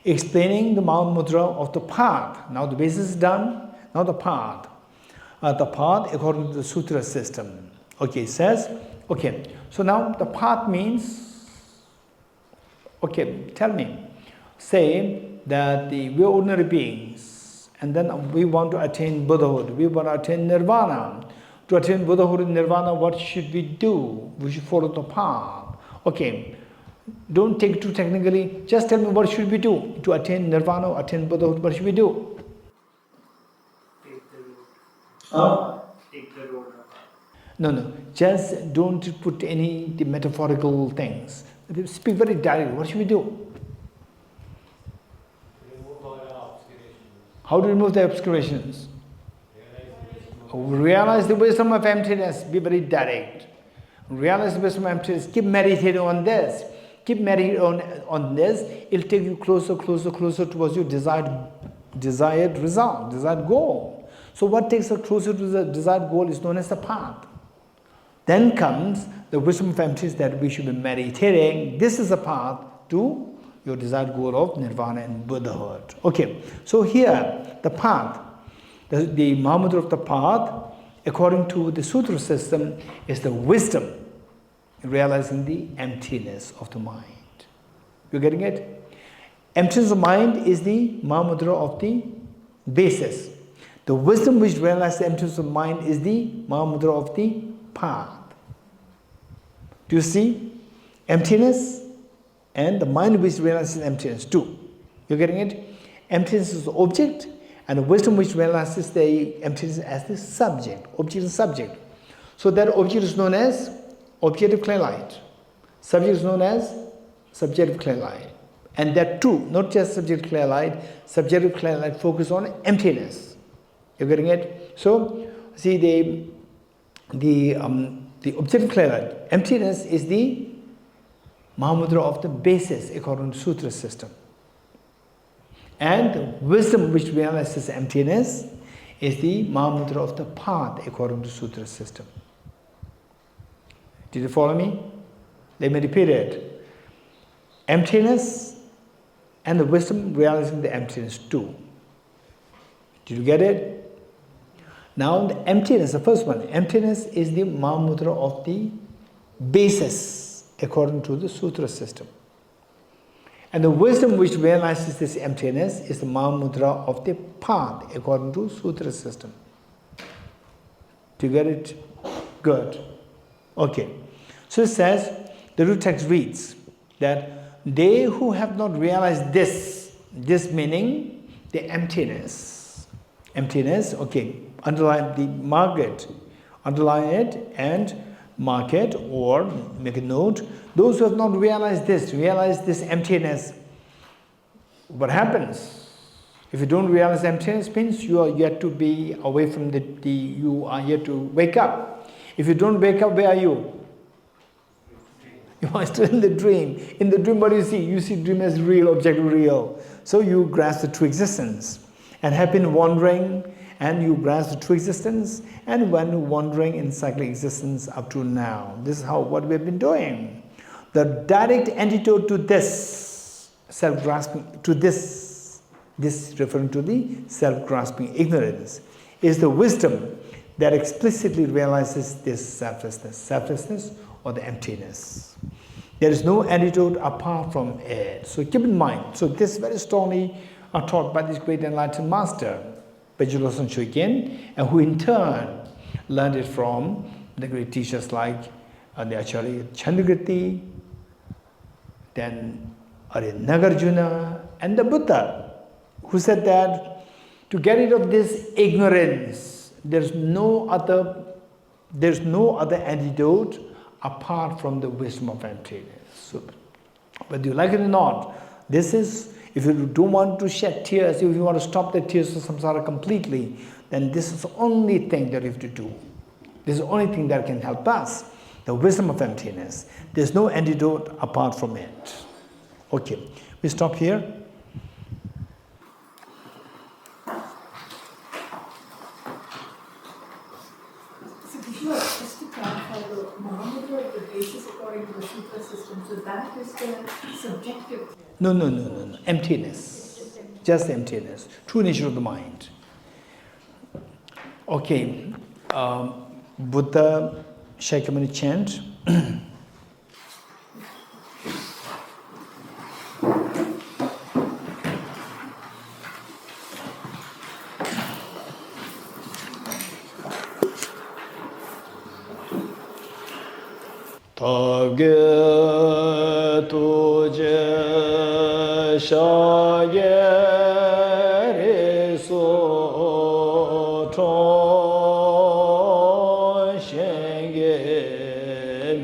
Explaining the Mahamudra of the path. Now the basis is done, now the path. The path according to the Sutra system. Okay, it says, okay, so now the path means, okay, tell me, say, that we're ordinary beings, and then we want to attain Buddhahood, we want to attain Nirvana. To attain Buddhahood and Nirvana, what should we do? We should follow the path. Okay, don't take it too technically, just tell me what should we do to attain Nirvana or attain Buddhahood, what should we do? Take the road. Take the road. No, just don't put any the metaphorical things. Speak very directly, what should we do? How to remove the obscurations? Realize the wisdom of emptiness, be very direct. Realize the wisdom of emptiness, keep meditating on this. Keep meditating on this, it'll take you closer towards your desired result, desired goal. So what takes us closer to the desired goal is known as the path. Then comes the wisdom of emptiness that we should be meditating. This is the path to your desired goal of Nirvana and Buddhahood. Okay, so here the path, the Mahamudra of the path, according to the sutra system, is the wisdom, realizing the emptiness of the mind. You getting it? Emptiness of mind is the Mahamudra of the basis. The wisdom which realizes the emptiness of mind is the Mahamudra of the path. Do you see? Emptiness and the mind which realizes emptiness too. You getting it? Emptiness is the object, and the wisdom which realizes the emptiness as the subject. Object is subject. So that object is known as objective clear light. Subject is known as subjective clear light. And that too, not just subjective clear light focus on emptiness. You're getting it? So, see the objective clear light, emptiness is the Mahamudra of the basis according to sutra system. And the wisdom which realizes emptiness is the Mahamudra of the path according to sutra system. Did you follow me? Let me repeat it. Emptiness and the wisdom realizing the emptiness too. Did you get it? Now the emptiness, the first one, emptiness is the Mahamudra of the basis according to the sutra system. And the wisdom which realizes this emptiness is the Mahamudra of the path according to sutra system. Do you get it? Good. Okay. So it says, the root text reads that they who have not realized this meaning the emptiness, okay, underline the mark it, underline it and mark it or make a note. Those who have not realized this emptiness, what happens? If you don't realize emptiness means you are yet to be away from you are yet to wake up. If you don't wake up, where are you? You are still in the dream. In the dream, what do you see? You see dream as real, objective real. So you grasp the true existence and have been wandering, and you grasp the true existence, and when wandering in cyclic existence up to now. This is what we have been doing. The direct antidote to this self-grasping, to this referring to the self-grasping ignorance, is the wisdom that explicitly realizes this selflessness or the emptiness. There is no antidote apart from it. So keep in mind, so this very strongly are taught by this great enlightened master, Pajulosan Choikin, and who in turn learned it from the great teachers like the Acharya Chandragirti, then Arya Nagarjuna, and the Buddha, who said that to get rid of this ignorance, there's no other antidote apart from the wisdom of emptiness. So, whether you like it or not, this is, if you don't want to shed tears, if you want to stop the tears of samsara completely, then this is the only thing that you have to do. This is the only thing that can help us, the wisdom of emptiness. There's no antidote apart from it. Okay, we stop here. Just to clarify, the Mahamudra of the basis according to the sutra system, so that is the subjective. No. Emptiness. Just emptiness. True nature of the mind. Okay. Buddha Shakyamuni chant. Tavge tuje shagere so tron shenge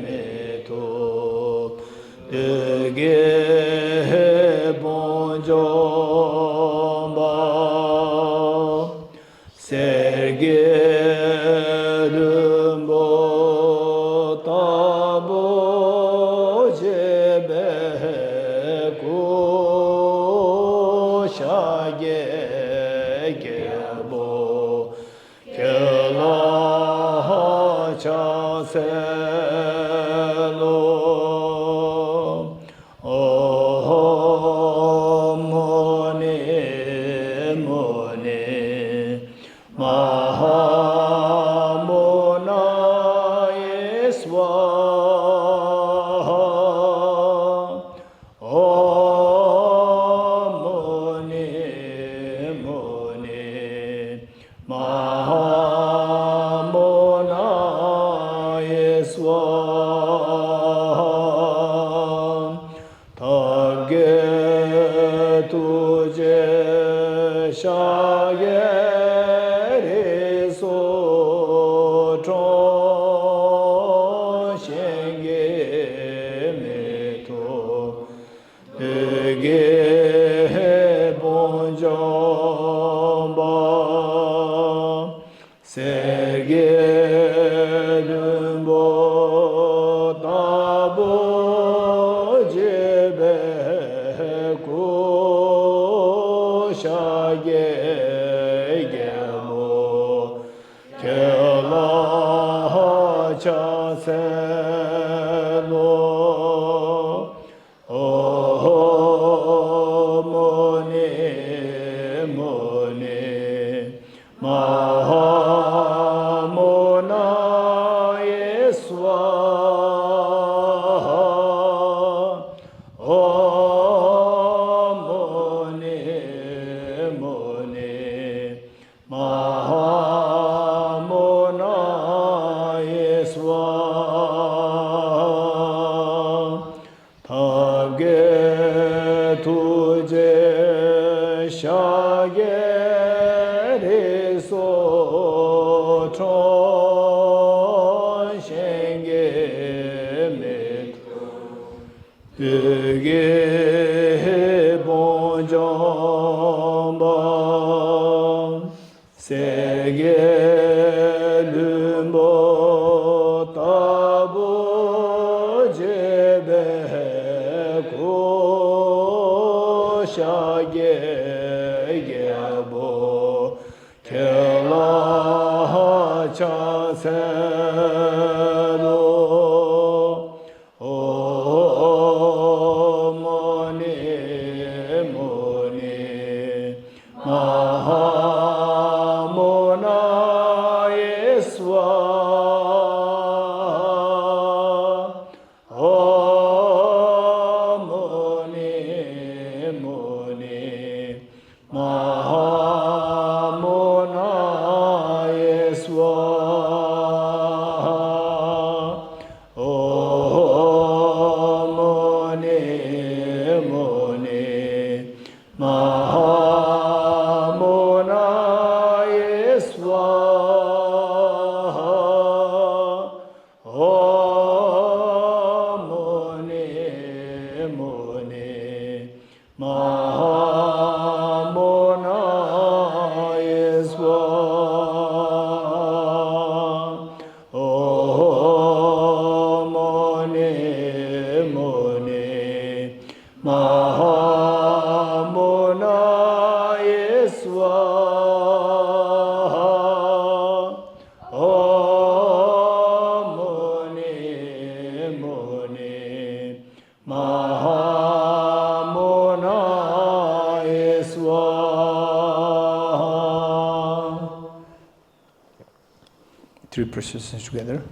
meto dege bonjomba serge Three processions together.